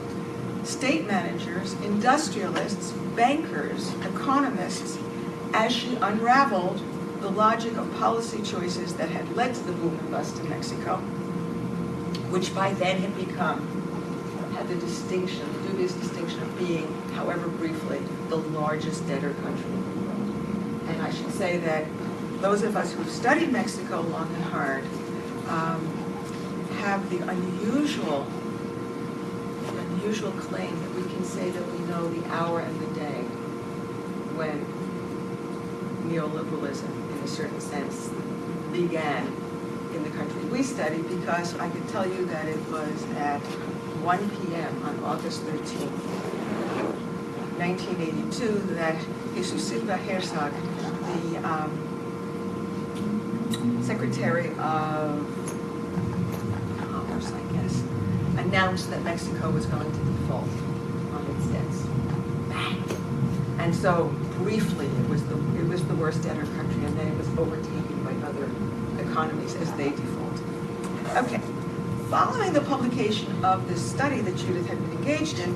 state managers, industrialists, bankers, economists, as she unraveled the logic of policy choices that had led to the boom and bust in Mexico, which by then had the distinction, the dubious distinction of being, however briefly, the largest debtor country in the world. And I should say that those of us who've studied Mexico long and hard have the unusual claim that we can say that we know the hour and the day when neoliberalism, in a certain sense, began in the country we studied, because I can tell you that it was at 1 p.m. on August 13th, 1982, that Jesus Silva Herzog, the Secretary of Commerce, I guess, announced that Mexico was going to default on its debts. Bang! And so briefly, it was the worst debtor country, and then it was overtaken by other economies as they defaulted. Okay. Following the publication of this study that Judith had been engaged in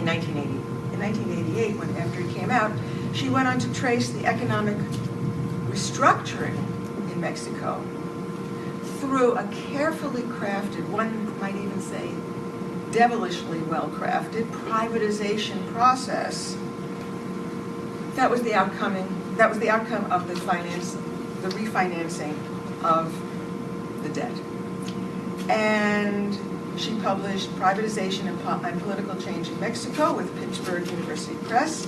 1988, when after it came out, she went on to trace the economic restructuring in Mexico through a carefully crafted, one might even say devilishly well-crafted, privatization process. That was the outcome of the refinancing of the debt. And she published Privatization and Political Change in Mexico with Pittsburgh University Press,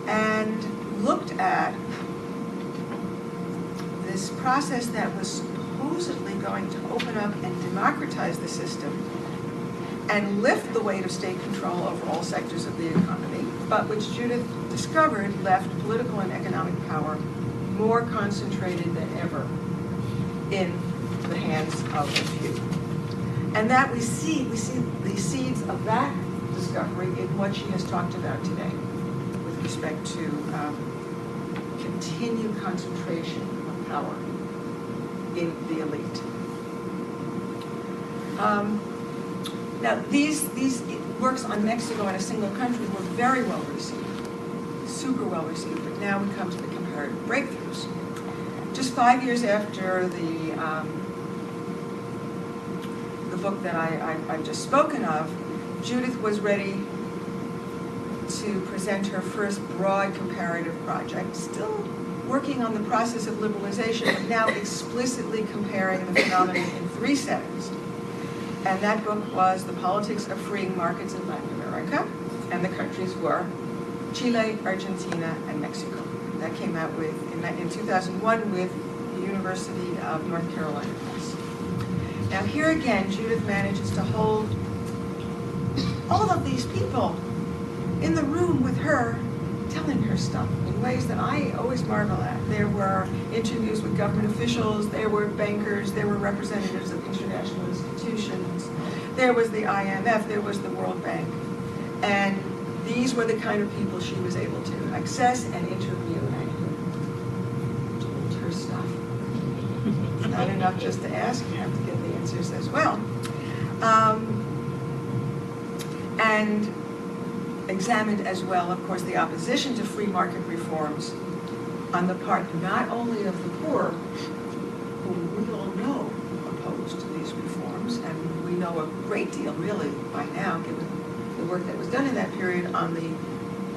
and looked at this process that was supposedly going to open up and democratize the system and lift the weight of state control over all sectors of the economy, but which Judith discovered left political and economic power more concentrated than ever in the hands of a few. And that we see the seeds of that discovery in what she has talked about today with respect to continued concentration of power in the elite. Now, these works on Mexico and a single country were very well received, super well received, but now we come to the comparative breakthroughs. Just 5 years after the book that I've just spoken of, Judith was ready to present her first broad comparative project, still working on the process of liberalization, but now explicitly comparing the phenomenon in 3 settings. And that book was The Politics of Freeing Markets in Latin America, and the countries were Chile, Argentina, and Mexico. That came out in 2001 with the University of North Carolina Press. Now here again, Judith manages to hold all of these people in the room with her, telling her stuff in ways that I always marvel at. There were interviews with government officials, there were bankers, there were representatives of international institutions, there was the IMF, there was the World Bank. And these were the kind of people she was able to access and interview and told her stuff. It's not enough just to ask, you have to get the answers as well. And examined as well, of course, the opposition to free market reforms on the part not only of the poor, who we all know opposed to these reforms, and we know a great deal really by now, given the work that was done in that period on the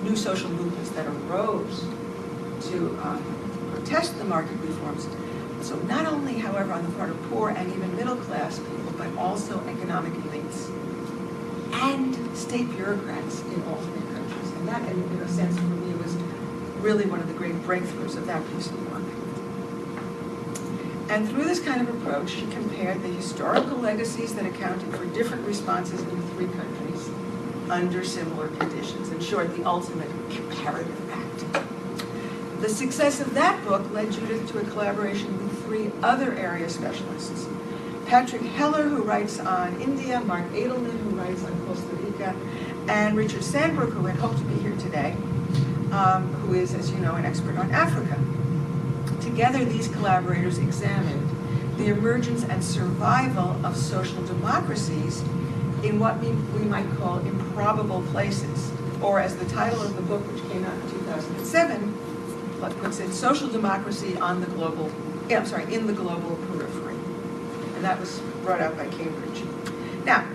new social movements that arose to protest the market reforms. So not only, however, on the part of poor and even middle class people, but also economic elites and state bureaucrats in all 3 countries. And that, in a sense, for me, was really one of the great breakthroughs of that piece of work. And through this kind of approach, she compared the historical legacies that accounted for different responses in 3 countries under similar conditions. In short, the ultimate comparative act. The success of that book led Judith to a collaboration with 3 other area specialists. Patrick Heller, who writes on India, Mark Edelman, who writes on Costa Rica, and Richard Sandbrook, who had hoped to be here today, who is, as you know, an expert on Africa. Together, these collaborators examined the emergence and survival of social democracies in what we might call improbable places, or as the title of the book, which came out in 2007, puts it, social democracy on the global, in the global periphery. And that was brought out by Cambridge. Now,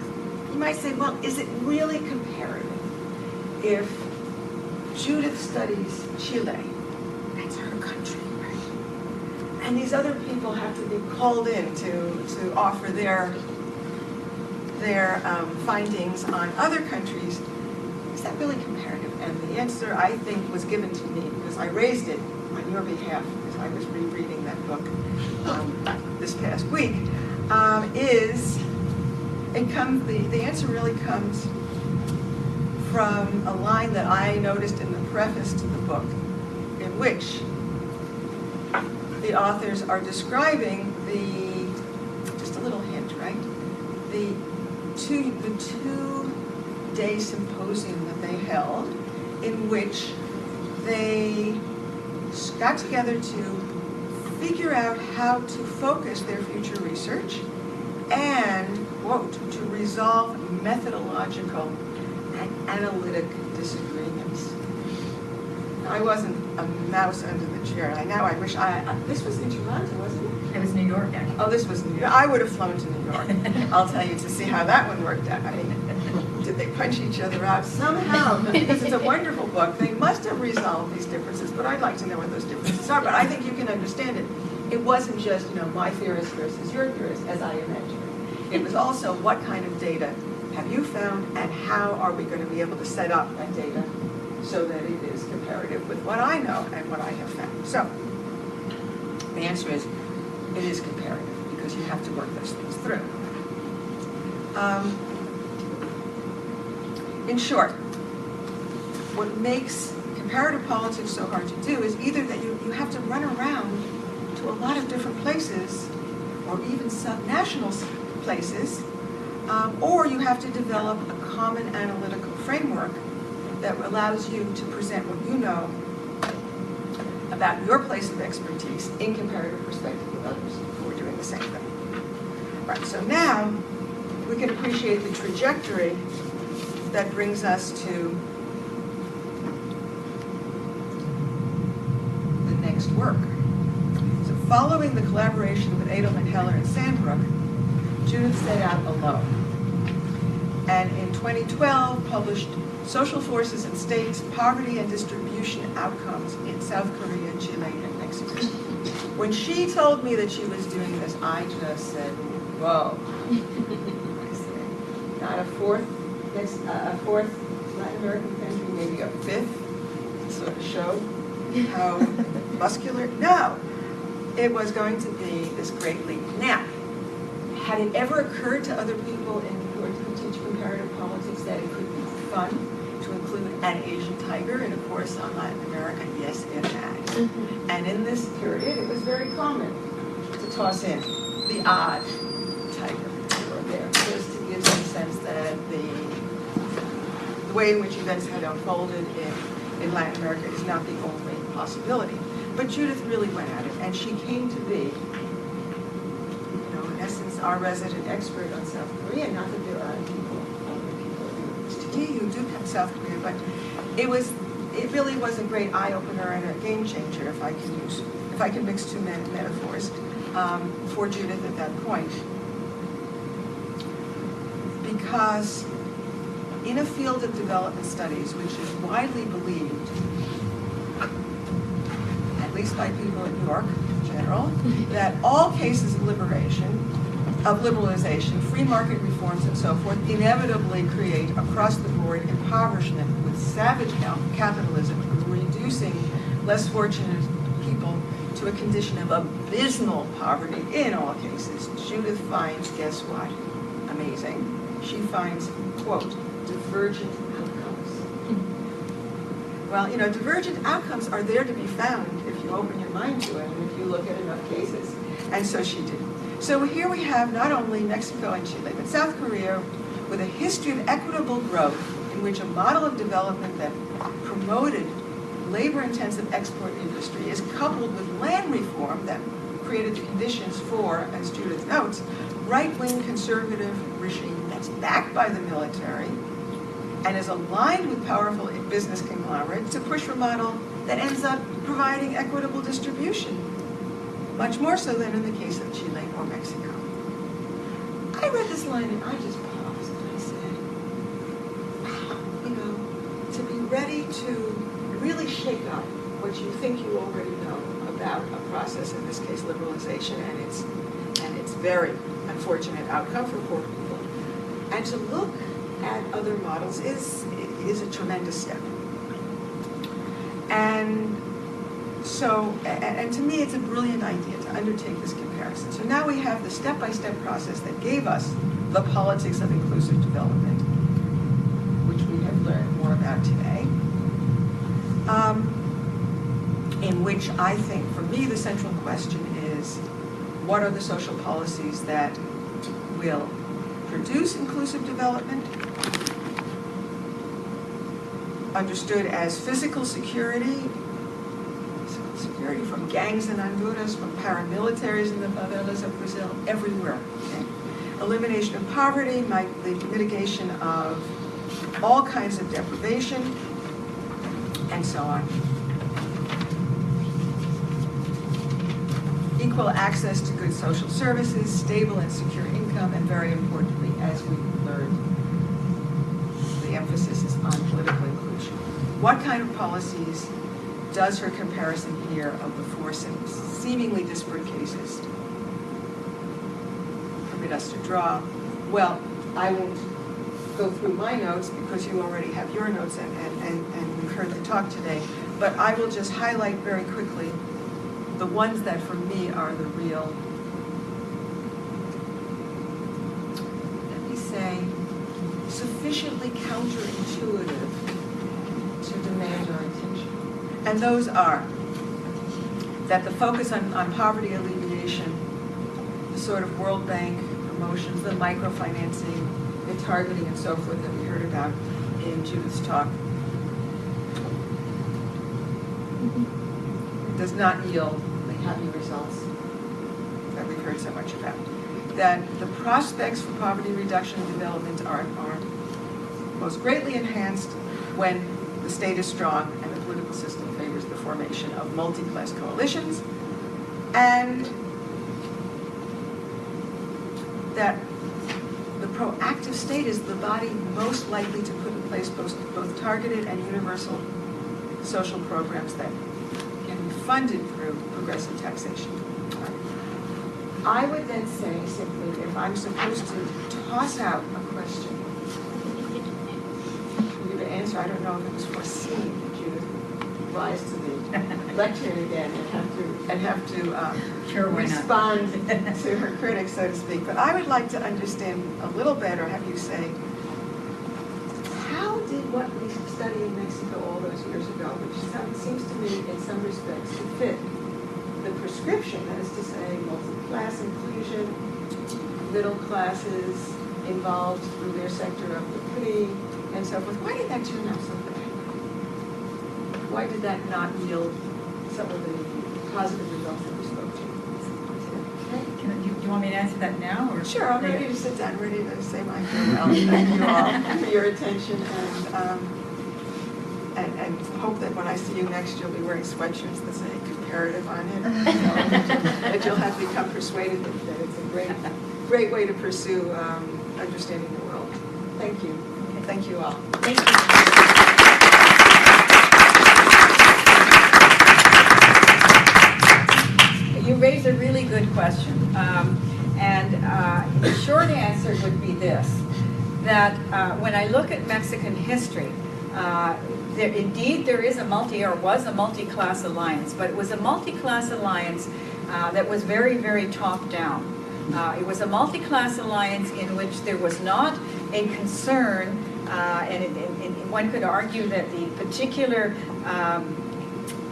you might say, well, is it really comparative if Judith studies Chile? That's her country, right? And these other people have to be called in to offer their findings on other countries. Is that really comparative? And the answer, I think, was given to me because I raised it on your behalf as I was rereading that book this past week. The answer really comes from a line that I noticed in the preface to the book, in which the authors are describing just a little hint, right? The the two-day symposium that they held, in which they got together to figure out how to focus their future research and, quote, to resolve methodological and analytic disagreements. I wasn't a mouse under the chair. I wish this was in Toronto, wasn't it? It was New York, actually. Oh, this was New York. I would have flown to New York, I'll tell you, to see how that one worked out. I mean, did they punch each other out? Somehow, because it's a wonderful book, they must have resolved these differences, but I'd like to know what those differences are. But I think you can understand it. It wasn't just, my theorist versus your theorist, as I imagine it. It was also what kind of data have you found, and how are we going to be able to set up that data so that it is comparative with what I know and what I have found. So, the answer is, it is comparative, because you have to work those things through. In short, what makes comparative politics so hard to do is either that you have to run around to a lot of different places, or even subnational places, or you have to develop a common analytical framework that allows you to present what you know about your place of expertise in comparative perspective with others who are doing the same thing. Right, so now we can appreciate the trajectory that brings us to the next work. So following the collaboration with Edelman, Heller, and Sandbrook, Judith set out alone. And in 2012 published Social Forces and States, Poverty and Distribution Outcomes in South Korea, Chile, and Mexico. When she told me that she was doing this, I just said, whoa. Not a fourth Latin American country, maybe a fifth, to sort of show how muscular. No, it was going to be this great leap. Now, had it ever occurred to other people who teach comparative politics that it could be fun to include an Asian tiger in a course on Latin America? Yes, it had. Mm-hmm. And in this period, it was very common to toss in the odd tiger or there, just to give some sense that the way in which events had unfolded in Latin America is not the only possibility. But Judith really went at it, and she came to be, in essence, our resident expert on South Korea. Not that there are other people who do come South Korea, but it really was a great eye-opener and a game changer, if I can mix two metaphors, for Judith at that point. Because in a field of development studies, which is widely believed, at least by people in New York in general, that all cases of liberalization, free market reforms and so forth, inevitably create across the board impoverishment with savage capitalism, reducing less fortunate people to a condition of abysmal poverty in all cases. Judith finds, guess what? Amazing. She finds, quote, divergent outcomes. Well, divergent outcomes are there to be found if you open your mind to it and if you look at enough cases. And so she did. So here we have not only Mexico and Chile, but South Korea with a history of equitable growth in which a model of development that promoted labor-intensive export industry is coupled with land reform that created the conditions for, as Judith notes, right-wing conservative regime that's backed by the military and is aligned with powerful business conglomerates to push for a model that ends up providing equitable distribution, much more so than in the case of Chile or Mexico. I read this line and I just paused and I said, wow, to be ready to really shake up what you think you already know about a process, in this case liberalization, and its very unfortunate outcome for poor people, and to look at other models is a tremendous step. And so, and to me, it's a brilliant idea to undertake this comparison. So now we have the step-by-step process that gave us the politics of inclusive development, which we have learned more about today, in which I think, for me, the central question is, what are the social policies that will produce inclusive development, understood as physical security from gangs in Honduras, from paramilitaries in the favelas of Brazil, everywhere. Okay? Elimination of poverty, the mitigation of all kinds of deprivation, and so on. Equal access to good social services, stable and secure income, and very importantly, as we learned, the emphasis is on political inclusion. What kind of policies does her comparison here of the four seemingly disparate cases permit us to draw? Well, I won't go through my notes because you already have your notes and we've heard the talk today, but I will just highlight very quickly the ones that for me are the real, let me say, sufficiently counterintuitive to demand our attention. And those are that the focus on poverty alleviation, the sort of World Bank promotions, the microfinancing, the targeting and so forth that we heard about in Judith's talk, does not yield the happy results that we've heard so much about. That the prospects for poverty reduction and development are most greatly enhanced when the state is strong and the political system favors the formation of multi-class coalitions, and that the proactive state is the body most likely to put in place both targeted and universal social programs that can be funded through progressive taxation. I would then say simply, if I'm supposed to toss out a question for you to answer, I don't know if it was foreseen that Judith would rise to the lectern again and have to Sure, why not? respond to her critics, so to speak. But I would like to understand a little better, have you say, how did what we studied in Mexico all those years ago, which seems to me in some respects to fit the prescription, that is to say, multi-class inclusion, middle classes involved through their sector of the plea, and so forth. Why did that turn out so bad? Why did that not yield some of the positive results that we spoke to? Do you want me to answer that now? Or Sure, I'm ready to sit down, ready to say my farewell. Thank you all for your attention, and hope that when I see you next, you'll be wearing sweatshirts that say comparative on it, that you'll have become persuaded that it's a great way to pursue understanding the world. Thank you. Okay. Thank you all. Thank you. You raised a really good question, and the short answer would be this, that when I look at Mexican history, there is a was a multi-class alliance, but it was a multi-class alliance that was very, very top-down. It was a multi-class alliance in which there was not a concern, and one could argue that the particular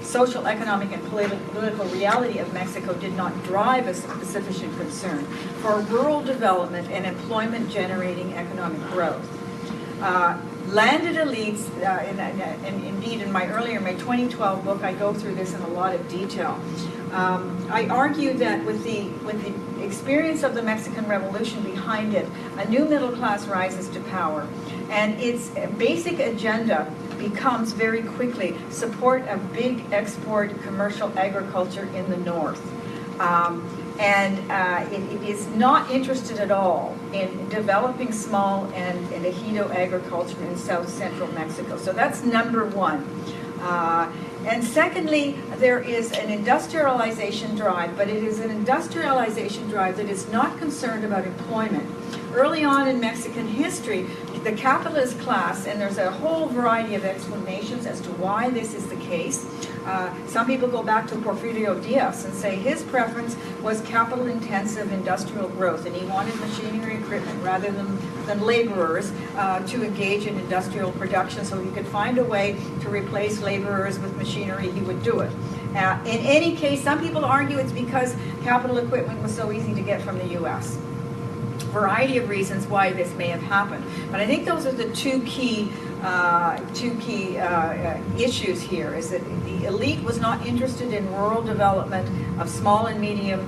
social, economic, and political reality of Mexico did not drive a sufficient concern for rural development and employment-generating economic growth. Landed elites, and indeed in my 2012 book, I go through this in a lot of detail. I argue that with the experience of the Mexican Revolution behind it, a new middle class rises to power, and its basic agenda becomes very quickly support of big export commercial agriculture in the north. It is not interested at all in developing small and ejido agriculture in south central Mexico. So that's number one. And secondly, there is an industrialization drive, but it is an industrialization drive that is not concerned about employment. Early on in Mexican history, the capitalist class, and there's a whole variety of explanations as to why this is the case. Some people go back to Porfirio Diaz and say his preference was capital-intensive industrial growth, and he wanted machinery equipment rather than laborers to engage in industrial production. So he could find a way to replace laborers with machinery, he would do it. In any case, some people argue it's because capital equipment was so easy to get from the U.S. variety of reasons why this may have happened. But I think those are the two key issues here, is that the elite was not interested in rural development of small and medium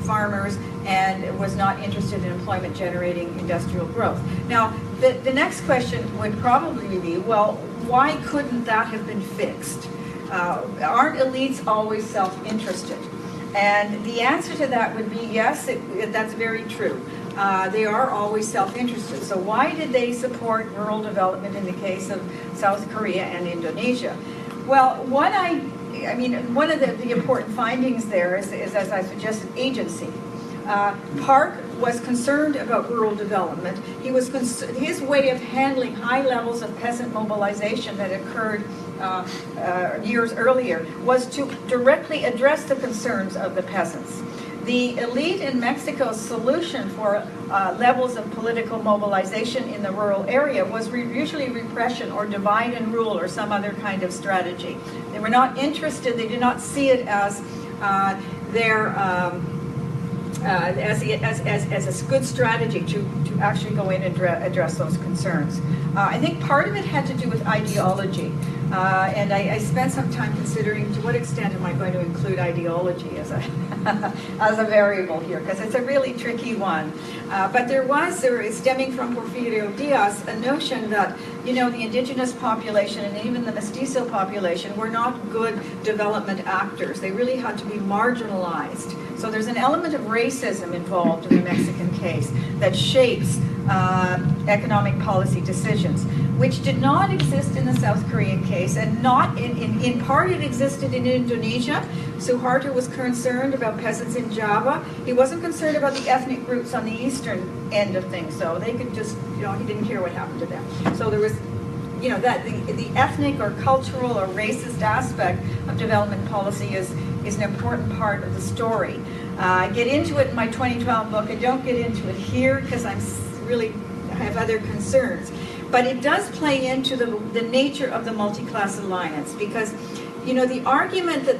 farmers, and was not interested in employment generating industrial growth. Now, the next question would probably be, well, why couldn't that have been fixed? Aren't elites always self-interested? And the answer to that would be yes, that's very true. They are always self-interested. So why did they support rural development in the case of South Korea and Indonesia? Well, one of the important findings there is, as I suggested, agency. Park was concerned about rural development. His way of handling high levels of peasant mobilization that occurred years earlier was to directly address the concerns of the peasants. The elite in Mexico's solution for levels of political mobilization in the rural area was usually repression or divide and rule or some other kind of strategy. They were not interested, they did not see it as as a good strategy to actually go in and address those concerns. I think part of it had to do with ideology. And I spent some time considering to what extent am I going to include ideology as a as a variable here, because it's a really tricky one. But there is, stemming from Porfirio Diaz, a notion that, the indigenous population and even the mestizo population were not good development actors. They really had to be marginalized. So there's an element of racism involved in the Mexican case that shapes economic policy decisions, which did not exist in the South Korean case, and not in part it existed in Indonesia. Suharto was concerned about peasants in Java. He wasn't concerned about the ethnic groups on the eastern end of things, so they could just, he didn't care what happened to them. So there was, that the ethnic or cultural or racist aspect of development policy is an important part of the story. I get into it in my 2012 book. I don't get into it here because I have other concerns. But it does play into the nature of the multi-class alliance, because the argument that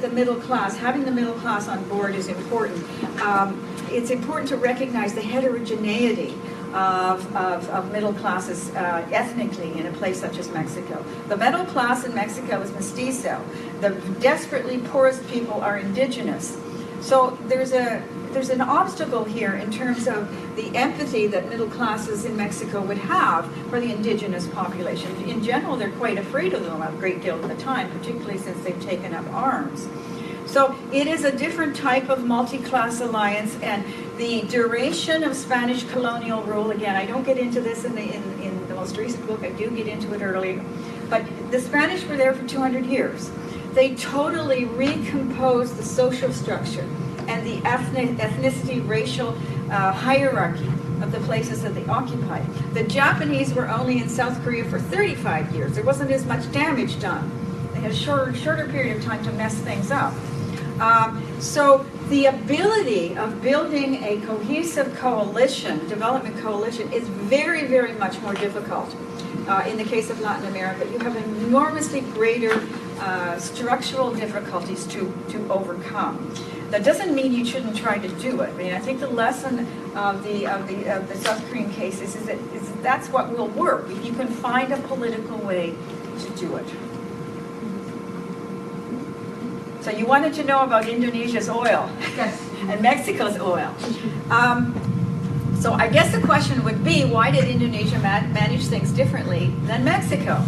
having the middle class on board is important. It's important to recognize the heterogeneity of middle classes ethnically in a place such as Mexico. The middle class in Mexico is mestizo. The desperately poorest people are indigenous. So there's an obstacle here in terms of the empathy that middle classes in Mexico would have for the indigenous population. In general, they're quite afraid of them a great deal of the time, particularly since they've taken up arms. So it is a different type of multi-class alliance, and the duration of Spanish colonial rule, again, I don't get into this in the most recent book, I do get into it earlier, but the Spanish were there for 200 years. They totally recomposed the social structure and the ethnicity, racial hierarchy of the places that they occupied. The Japanese were only in South Korea for 35 years. There wasn't as much damage done. They had a shorter period of time to mess things up. So the ability of building a cohesive coalition, development coalition, is very, very much more difficult. In the case of Latin America, you have enormously greater structural difficulties to overcome. That doesn't mean you shouldn't try to do it. I mean, I think the lesson of the South Korean case is that that's what will work if you can find a political way to do it. So you wanted to know about Indonesia's oil and Mexico's oil. So I guess the question would be, why did Indonesia manage things differently than Mexico?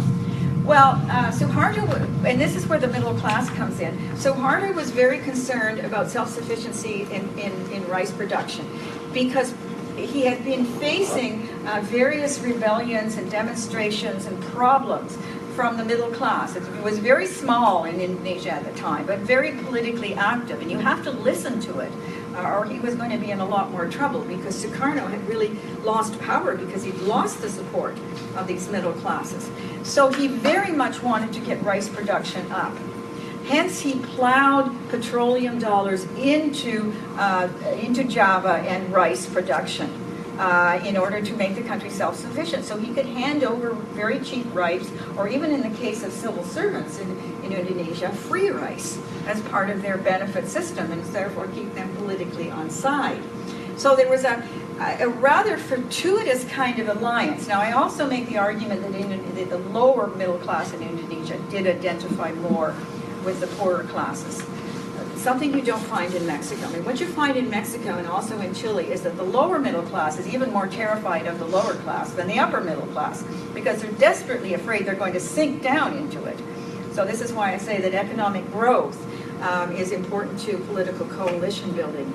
Well, Suharto, and this is where the middle class comes in, Suharto was very concerned about self-sufficiency in rice production, because he had been facing various rebellions and demonstrations and problems from the middle class. It was very small in Indonesia at the time, but very politically active, and you have to listen to it, or he was going to be in a lot more trouble, because Sukarno had really lost power because he'd lost the support of these middle classes. So he very much wanted to get rice production up. Hence, he plowed petroleum dollars into Java and rice production in order to make the country self-sufficient. So he could hand over very cheap rice, or even in the case of civil servants in Indonesia, free rice as part of their benefit system, and therefore keep them politically on side. So there was a rather fortuitous kind of alliance. Now, I also make the argument that the lower middle class in Indonesia did identify more with the poorer classes. Something you don't find in Mexico. I mean, what you find in Mexico and also in Chile is that the lower middle class is even more terrified of the lower class than the upper middle class, because they're desperately afraid they're going to sink down into it. So this is why I say that economic growth is important to political coalition building.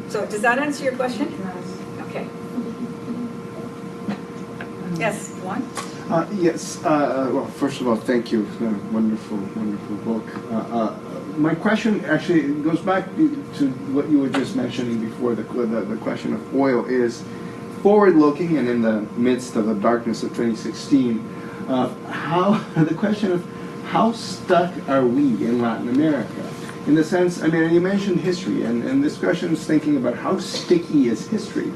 So does that answer your question? Okay. Yes, one? Yes. Well, first of all, thank you. It's a wonderful, wonderful book. My question actually goes back to what you were just mentioning before. The question of oil is forward-looking, and in the midst of the darkness of 2016, the question of how stuck are we in Latin America? In the sense, I mean, you mentioned history, and this question is thinking about how sticky is history?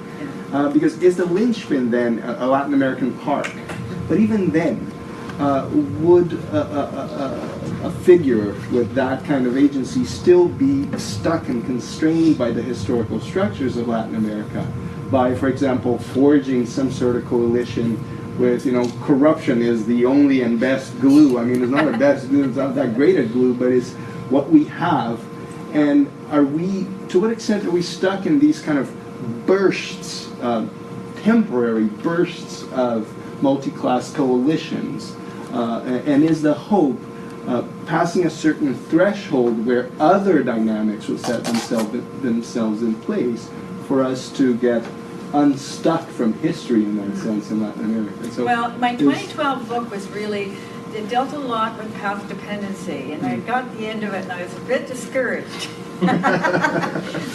Because is the linchpin then a Latin American park? But even then, would a figure with that kind of agency still be stuck and constrained by the historical structures of Latin America? By, for example, forging some sort of coalition with, corruption is the only and best glue. I mean, it's not the best glue, it's not that great a glue, but it's what we have. And to what extent are we stuck in these kind of bursts, temporary bursts of multi-class coalitions? And is the hope passing a certain threshold where other dynamics will set themselves in place for us to get unstuck from history in that sense in Latin America? So well, my 2012 book was really, it dealt a lot with path dependency, and I got the end of it and I was a bit discouraged.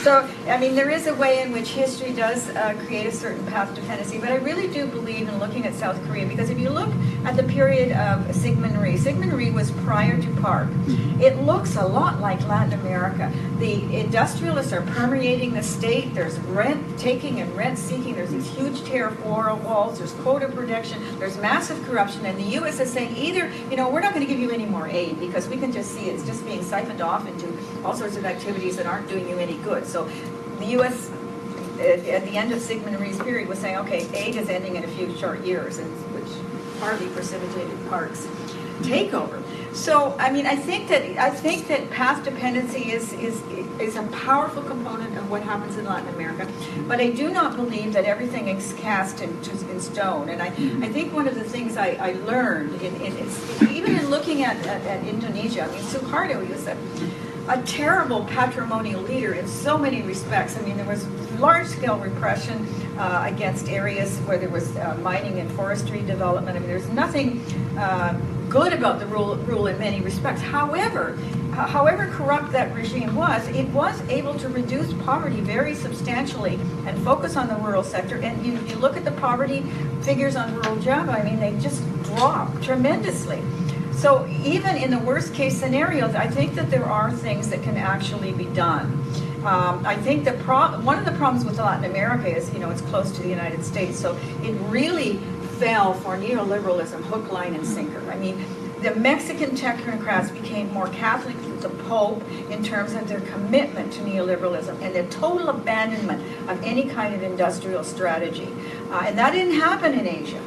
So, I mean, there is a way in which history does create a certain path dependency, but I really do believe in looking at South Korea, because if you look at the period of Syngman Rhee was prior to Park. It looks a lot like Latin America. The industrialists are permeating the state. There's rent taking and rent seeking. There's these huge tariff walls. There's quota protection. There's massive corruption. And the U.S. is saying either, we're not going to give you any more aid because we can just see it's just being siphoned off into all sorts of activities that aren't doing you any good. So the U.S. at the end of Syngman Rhee's period was saying, okay, aid is ending in a few short years, which hardly precipitated Park's takeover. So, I mean, I think that path dependency is a powerful component of what happens in Latin America, but I do not believe that everything is cast in stone. And I think one of the things I learned even in looking at Indonesia, I mean, Suharto was a terrible patrimonial leader in so many respects. I mean, there was large-scale repression against areas where there was mining and forestry development. I mean, there's nothing good about the rule in many respects. However corrupt that regime was, it was able to reduce poverty very substantially and focus on the rural sector. And you look at the poverty figures on rural Java, I mean, they just dropped tremendously. So even in the worst case scenarios, I think that there are things that can actually be done. I think that one of the problems with Latin America is, it's close to the United States, so it really fell for neoliberalism, hook, line, and sinker. I mean, the Mexican technocrats became more Catholic than the Pope in terms of their commitment to neoliberalism and their total abandonment of any kind of industrial strategy. And that didn't happen in Asia.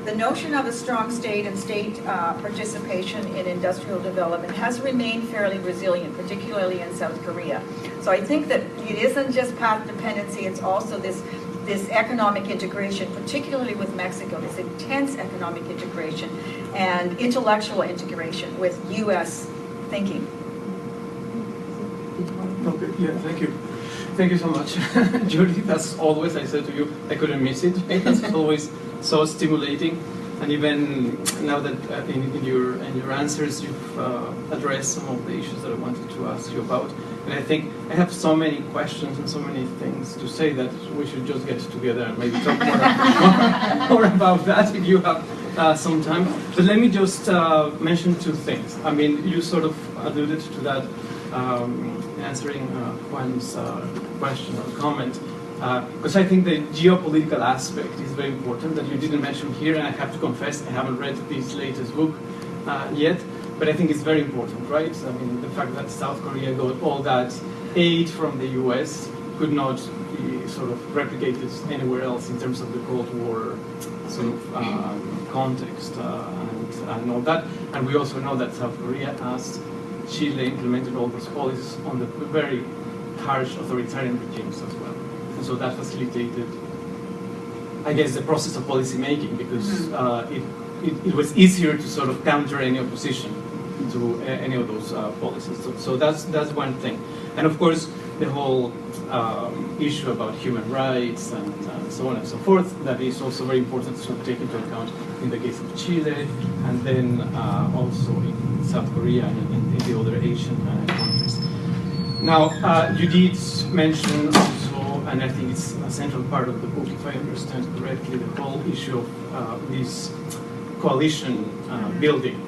The notion of a strong state and state participation in industrial development has remained fairly resilient, particularly in South Korea. So I think that it isn't just path dependency, it's also this economic integration, particularly with Mexico, this intense economic integration and intellectual integration with U.S. thinking. Okay, yeah, thank you. Thank you so much, Judith. As always, I said to you, I couldn't miss it. It's always so stimulating, and even now that in your answers you've addressed some of the issues that I wanted to ask you about, and I think I have so many questions and so many things to say that we should just get together and maybe talk more about that if you have some time. But let me just mention two things. I mean, you sort of alluded to that answering Juan's question or comment. Because I think the geopolitical aspect is very important that you didn't mention here, and I have to confess I haven't read this latest book yet, but I think it's very important, right? I mean, the fact that South Korea got all that aid from the US could not be sort of replicated anywhere else in terms of the Cold War sort of context and all that. And we also know that South Korea, as Chile, implemented all those policies on the very harsh authoritarian regimes as well. And so that facilitated, I guess, the process of policy making, because it was easier to sort of counter any opposition to any of those policies. So that's one thing. And of course, the whole issue about human rights and so on and so forth, that is also very important to take into account in the case of Chile, and then also in South Korea and in the other Asian countries. Now, you did mention also, and I think it's a central part of the book, if I understand correctly, the whole issue of this coalition building.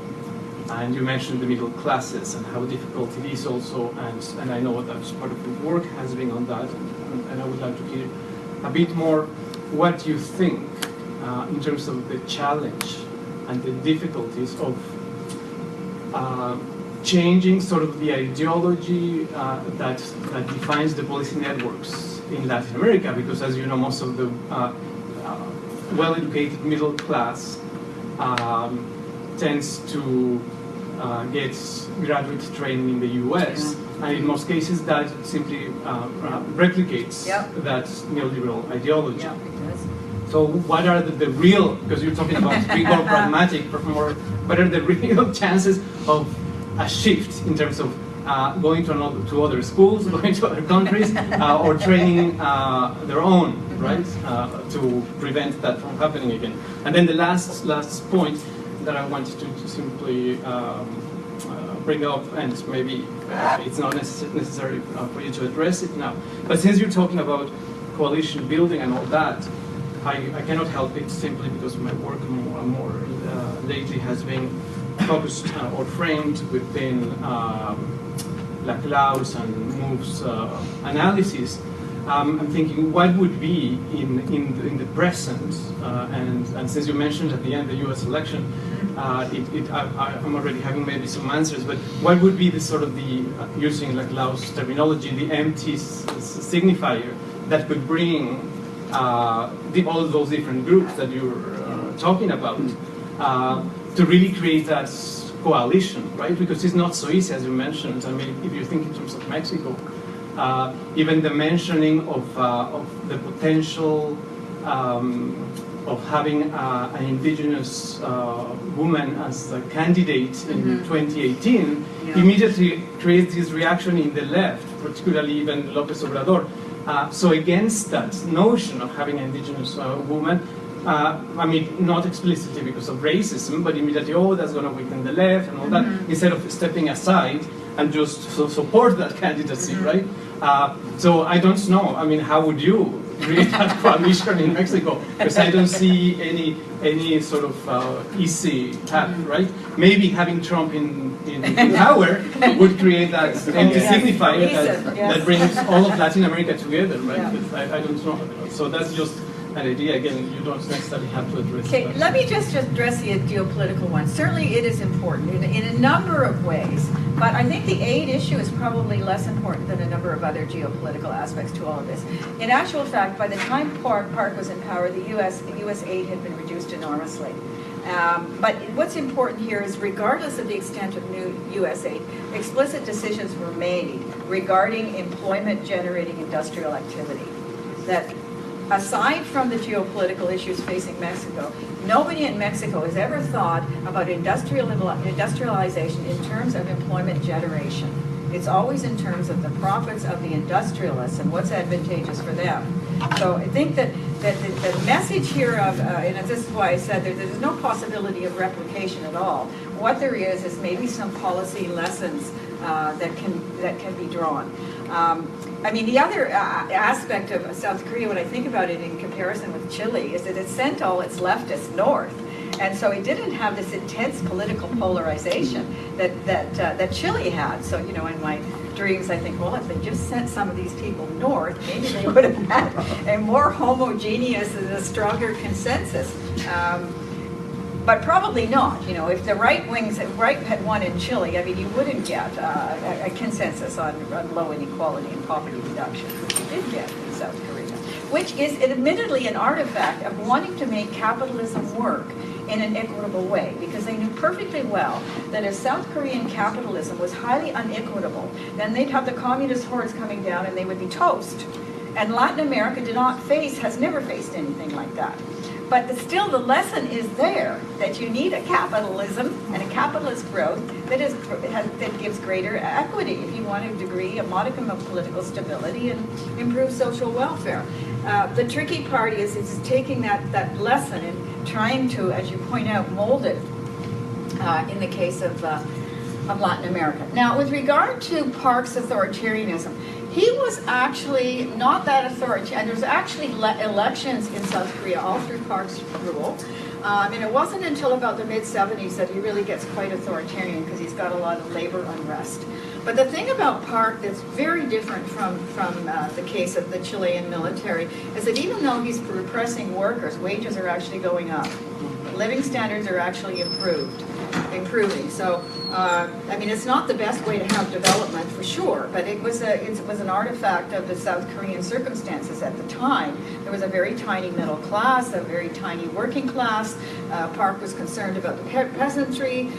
And you mentioned the middle classes and how difficult it is also, and I know that part of the work has been on that, and I would like to hear a bit more what you think in terms of the challenge and the difficulties of changing sort of the ideology that defines the policy networks in Latin America, because as you know, most of the well-educated middle class tends to get graduate training in the US, and in most cases that simply replicates that neoliberal ideology. Yeah, it does. So what are the real, because you're talking about being more pragmatic, what are the real chances of a shift in terms of going to other schools, going to other countries, or training their own, right, to prevent that from happening again? And then the last point that I wanted to simply bring up, and maybe it's not necessary for you to address it now, but since you're talking about coalition building and all that, I cannot help it, simply because my work more lately has been focused or framed within Laclau's and Mouve's analysis. I'm thinking, what would be in the present, and since you mentioned at the end the U.S. election, I'm already having maybe some answers, but what would be the sort of using Laclau's terminology, the empty signifier that could bring all of those different groups that you're talking about to really create that coalition, right? Because it's not so easy, as you mentioned. I mean, if you think in terms of Mexico, even the mentioning of the potential of having an indigenous woman as a candidate in 2018 immediately creates this reaction in the left, particularly even López Obrador. So against that notion of having an indigenous woman, I mean, not explicitly because of racism, but immediately, oh, that's going to weaken the left and all that, instead of stepping aside and just support that candidacy, right? So I don't know. I mean, how would you create that coalition in Mexico? Because I don't see any sort of easy path, right? Maybe having Trump in power would create that empty signifier that brings all of Latin America together, right? But I don't know. So that's just an idea. Again, you don't necessarily have to address Okay, that. let me just address the geopolitical one. Certainly it is important in a number of ways, but I think the aid issue is probably less important than a number of other geopolitical aspects to all of this. In actual fact, by the time Park was in power, the U.S. aid had been reduced enormously. But what's important here is, regardless of the extent of new U.S. aid, explicit decisions were made regarding employment-generating industrial activity. That aside from the geopolitical issues facing Mexico, nobody in Mexico has ever thought about industrialization in terms of employment generation. It's always in terms of the profits of the industrialists and what's advantageous for them. So I think that the message here of, and this is why I said there's no possibility of replication at all. What there is maybe some policy lessons that can be drawn. I mean, the other aspect of South Korea, when I think about it in comparison with Chile, is that it sent all its leftists north. And so it didn't have this intense political polarization that Chile had. So, you know, in my dreams, I think, well, if they just sent some of these people north, maybe they would have had a more homogeneous and a stronger consensus. But probably not. You know, if the right had won in Chile, I mean, you wouldn't get a consensus on low inequality and poverty reduction, which you did get in South Korea, which is admittedly an artifact of wanting to make capitalism work in an equitable way, because they knew perfectly well that if South Korean capitalism was highly unequitable, then they'd have the communist hordes coming down and they would be toast. And Latin America has never faced anything like that. But still the lesson is there, that you need a capitalism and a capitalist growth that gives greater equity if you want a modicum of political stability and improve social welfare. The tricky part is taking that lesson and trying to, as you point out, mold it in the case of Latin America. Now, with regard to Park's authoritarianism, he was actually not that authoritarian. There's actually elections in South Korea all through Park's rule. And it wasn't until about the mid-70s that he really gets quite authoritarian, because he's got a lot of labor unrest. But the thing about Park that's very different from the case of the Chilean military is that even though he's repressing workers, wages are actually going up. Living standards are actually improving. So, I mean, it's not the best way to have development for sure, but it was an artifact of the South Korean circumstances at the time. There was a very tiny middle class, a very tiny working class. Park was concerned about the peasantry.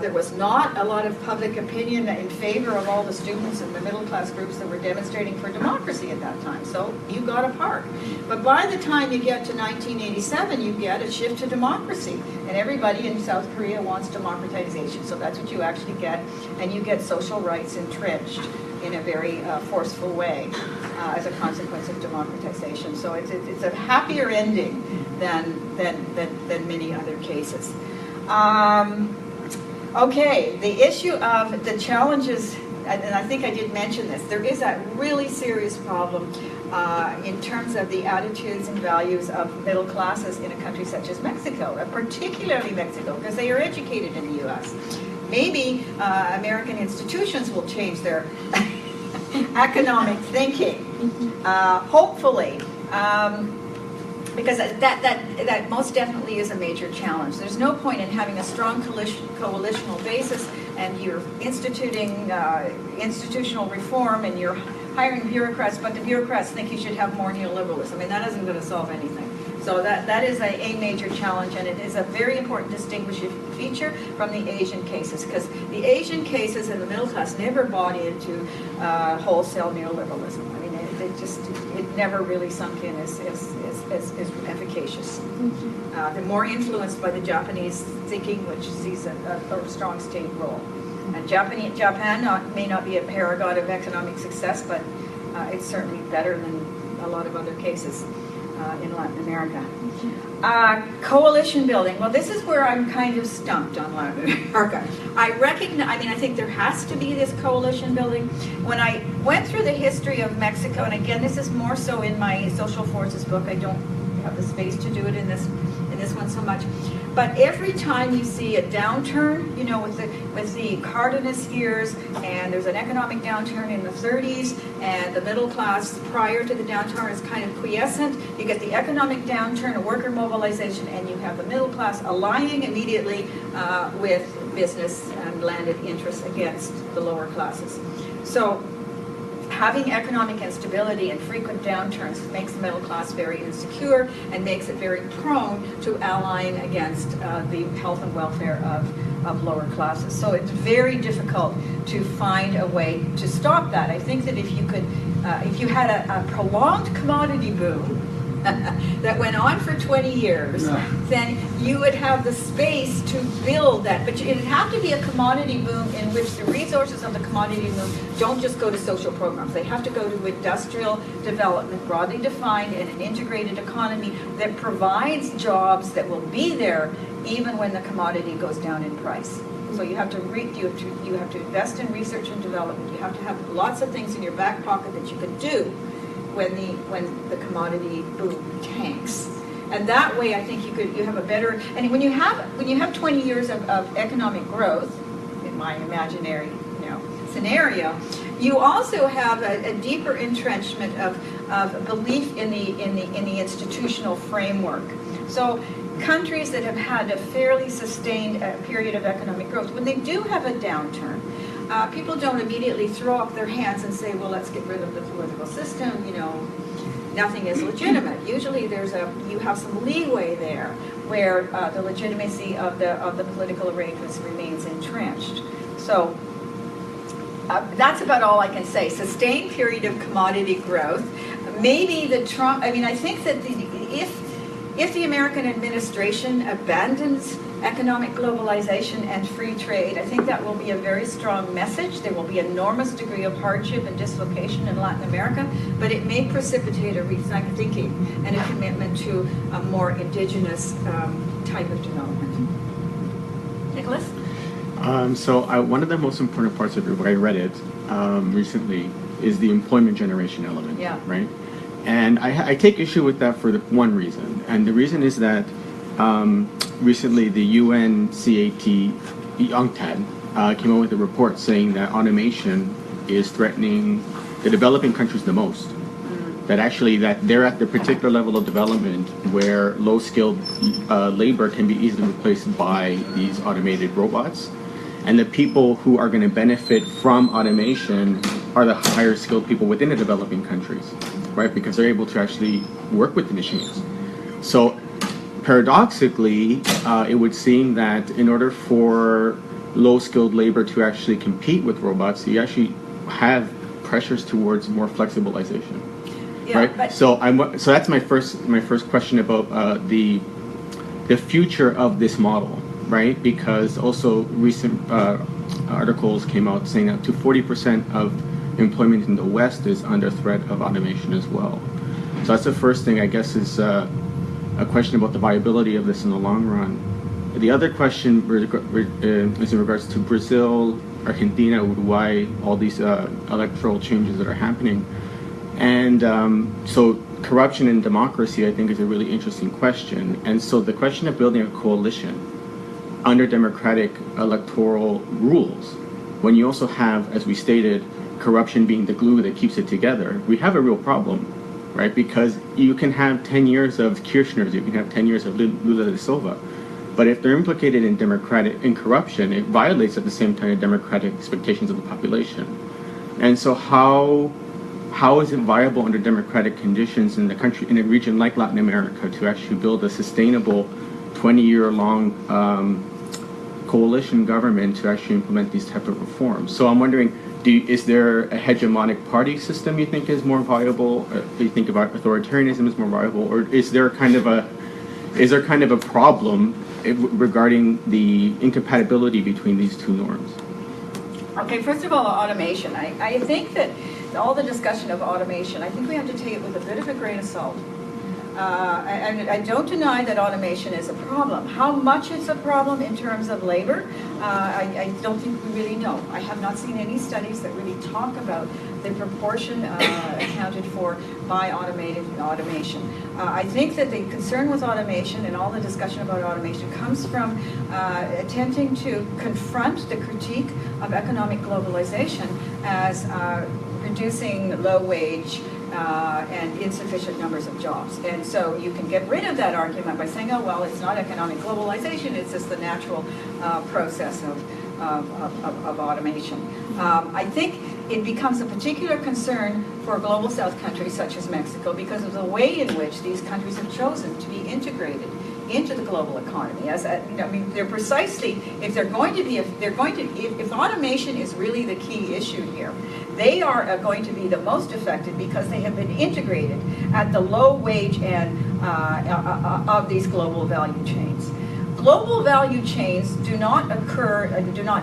There was not a lot of public opinion in favor of all the students and the middle class groups that were demonstrating for democracy at that time. So you got a Park. But by the time you get to 1987, you get a shift to democracy. And everybody in South Korea wants democratization. So that's what you actually get. And you get social rights entrenched in a very forceful way as a consequence of democratization. So it's a happier ending than many other cases. Okay, the issue of the challenges, and I think I did mention this, there is a really serious problem in terms of the attitudes and values of middle classes in a country such as Mexico, particularly Mexico, because they are educated in the U.S. Maybe American institutions will change their economic thinking, hopefully. Because that most definitely is a major challenge. There's no point in having a strong coalitional basis and you're instituting institutional reform and you're hiring bureaucrats, but the bureaucrats think you should have more neoliberalism. I mean, that isn't going to solve anything. So that is a major challenge, and it is a very important distinguishing feature from the Asian cases, because the Asian cases in the middle class never bought into wholesale neoliberalism. I mean, it never really sunk in as efficacious. They're more influenced by the Japanese thinking, which sees a strong state role. And Japan may not be a paragon of economic success, but it's certainly better than a lot of other cases in Latin America. Coalition building. Well, this is where I'm kind of stumped on Latin America. I think there has to be this coalition building. When I went through the history of Mexico, and again, this is more so in my social forces book. I don't have the space to do it in this one so much. But every time you see a downturn, you know, with the Cardenas years, and there's an economic downturn in the 30s, and the middle class prior to the downturn is kind of quiescent. You get the economic downturn, a worker mobilization, and you have the middle class aligning immediately with business and landed interests against the lower classes. So having economic instability and frequent downturns makes the middle class very insecure and makes it very prone to allying against the health and welfare of lower classes. So it's very difficult to find a way to stop that. I think that if you had a prolonged commodity boom that went on for 20 years, then you would have the space to build that. But it'd have to be a commodity boom in which the resources of the commodity boom don't just go to social programs. They have to go to industrial development, broadly defined, in an integrated economy that provides jobs that will be there even when the commodity goes down in price. So you have to invest in research and development. You have to have lots of things in your back pocket that you can do when the commodity boom tanks. And that way, I think you have a better, and when you have 20 years of economic growth, in my imaginary scenario, you also have a deeper entrenchment of belief in the institutional framework. So countries that have had a fairly sustained period of economic growth, when they do have a downturn, people don't immediately throw up their hands and say, well, let's get rid of the political system, you know, nothing is legitimate. Usually you have some leeway there where the legitimacy of the political arrangements remains entrenched. So that's about all I can say. Sustained period of commodity growth. Maybe the Trump, I mean, I think that if the American administration abandons economic globalization and free trade, I think that will be a very strong message. There will be an enormous degree of hardship and dislocation in Latin America, but it may precipitate a rethinking and a commitment to a more indigenous type of development. Nicholas? One of the most important parts of your book, I read it recently, is the employment generation element, Yeah. right? And I take issue with that for one reason, and the reason is that recently the UNCTAD came out with a report saying that automation is threatening the developing countries the most. That actually that they're at the particular level of development where low-skilled labor can be easily replaced by these automated robots. And the people who are going to benefit from automation are the higher skilled people within the developing countries, right? Because they're able to actually work with the machines. So paradoxically, it would seem that in order for low-skilled labor to actually compete with robots, you actually have pressures towards more flexibilization, right? But So that's my first question about the future of this model, right? Because also recent articles came out saying that up to 40% of employment in the West is under threat of automation as well. So that's the first thing, I guess, is a question about the viability of this in the long run. The other question is in regards to Brazil, Argentina, Uruguay, all these electoral changes that are happening. And so corruption and democracy, I think, is a really interesting question. And so the question of building a coalition under democratic electoral rules, when you also have, as we stated, corruption being the glue that keeps it together, we have a real problem, right? Because you can have 10 years of Kirchner's, you can have 10 years of Lula da Silva, but if they're implicated in corruption, it violates at the same time democratic expectations of the population. And so how is it viable under democratic conditions in the country, in a region like Latin America, to actually build a sustainable 20-year-long coalition government to actually implement these type of reforms? So I'm wondering, is there a hegemonic party system you think is more viable? Or do you think about authoritarianism is more viable, or is there kind of a problem regarding the incompatibility between these two norms? Okay, first of all, automation. I think that all the discussion of automation, I think we have to take it with a bit of a grain of salt. I don't deny that automation is a problem. How much it's a problem in terms of labor, I don't think we really know. I have not seen any studies that really talk about the proportion accounted for by automation. I think that the concern with automation and all the discussion about automation comes from attempting to confront the critique of economic globalization as producing low wage and insufficient numbers of jobs. And so you can get rid of that argument by saying, oh, well, it's not economic globalization, it's just the natural process of automation. I think it becomes a particular concern for global south countries such as Mexico because of the way in which these countries have chosen to be integrated into the global economy. They're precisely, if automation is really the key issue here, they are going to be the most affected because they have been integrated at the low wage end of these global value chains. Global value chains do not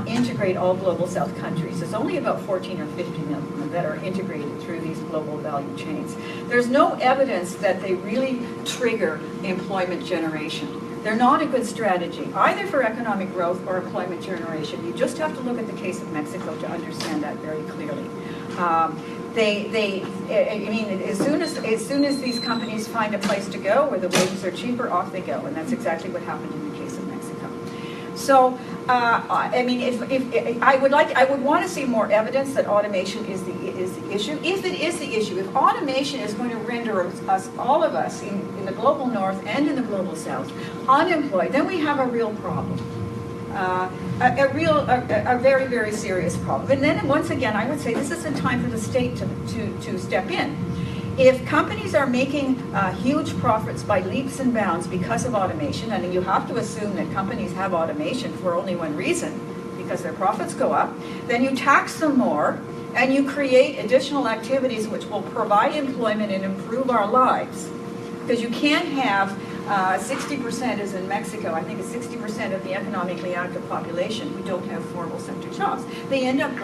integrate all global south countries. There's only about 14 or 15 of them that are integrated through these global value chains. There's no evidence that they really trigger employment generation. They're not a good strategy, either for economic growth or employment generation. You just have to look at the case of Mexico to understand that very clearly. As soon as these companies find a place to go where the wages are cheaper, off they go, and that's exactly what happened in the case of Mexico. So I mean, if I would want to see more evidence that automation is the issue. If it is the issue, if automation is going to render us, all of us in the global north and in the global south, unemployed, then we have a real problem. A very, very serious problem. And then once again, I would say this is a time for the state to step in. If companies are making huge profits by leaps and bounds because of automation, and you have to assume that companies have automation for only one reason, because their profits go up, then you tax them more and you create additional activities which will provide employment and improve our lives. Because you can't have 60% is in Mexico, I think it's 60% of the economically active population who don't have formal sector jobs. They end up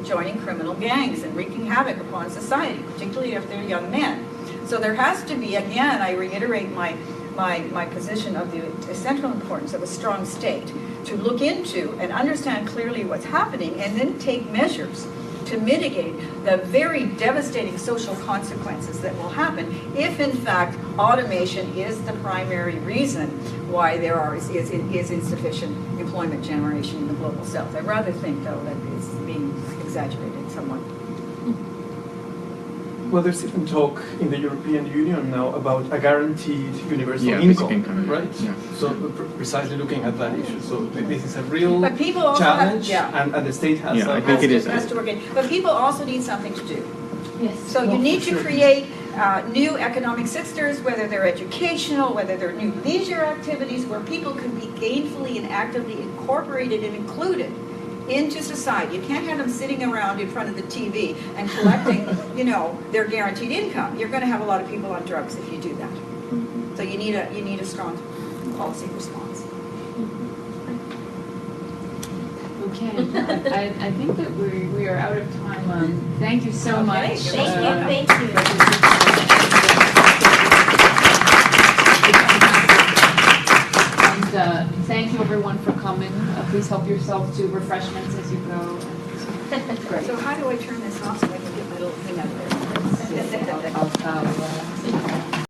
joining criminal gangs and wreaking havoc upon society, particularly if they're young men. So there has to be, again, I reiterate my position of the essential importance of a strong state to look into and understand clearly what's happening and then take measures to mitigate the very devastating social consequences that will happen if, in fact, automation is the primary reason why there is insufficient employment generation in the global south. I rather think, though, that it's being exaggerated somewhat. Well, there's even talk in the European Union now about a guaranteed universal basic income, right? Yeah. So precisely looking at that issue. So this is a real But people also challenge, have, and the state has. Yeah, I think it is. has to work in. But people also need something to do. Yes. So you need to create new economic sectors, whether they're educational, whether they're new leisure activities, where people can be gainfully and actively incorporated and included into society. You can't have them sitting around in front of the TV and collecting, their guaranteed income. You're going to have a lot of people on drugs if you do that. So you need a strong policy response. Okay, I think that we are out of time. Thank you so much. Thank you. And thank you everyone for coming. Please help yourself to refreshments as you go. Great. So how do I turn this off so I can get my little thing out there? I'll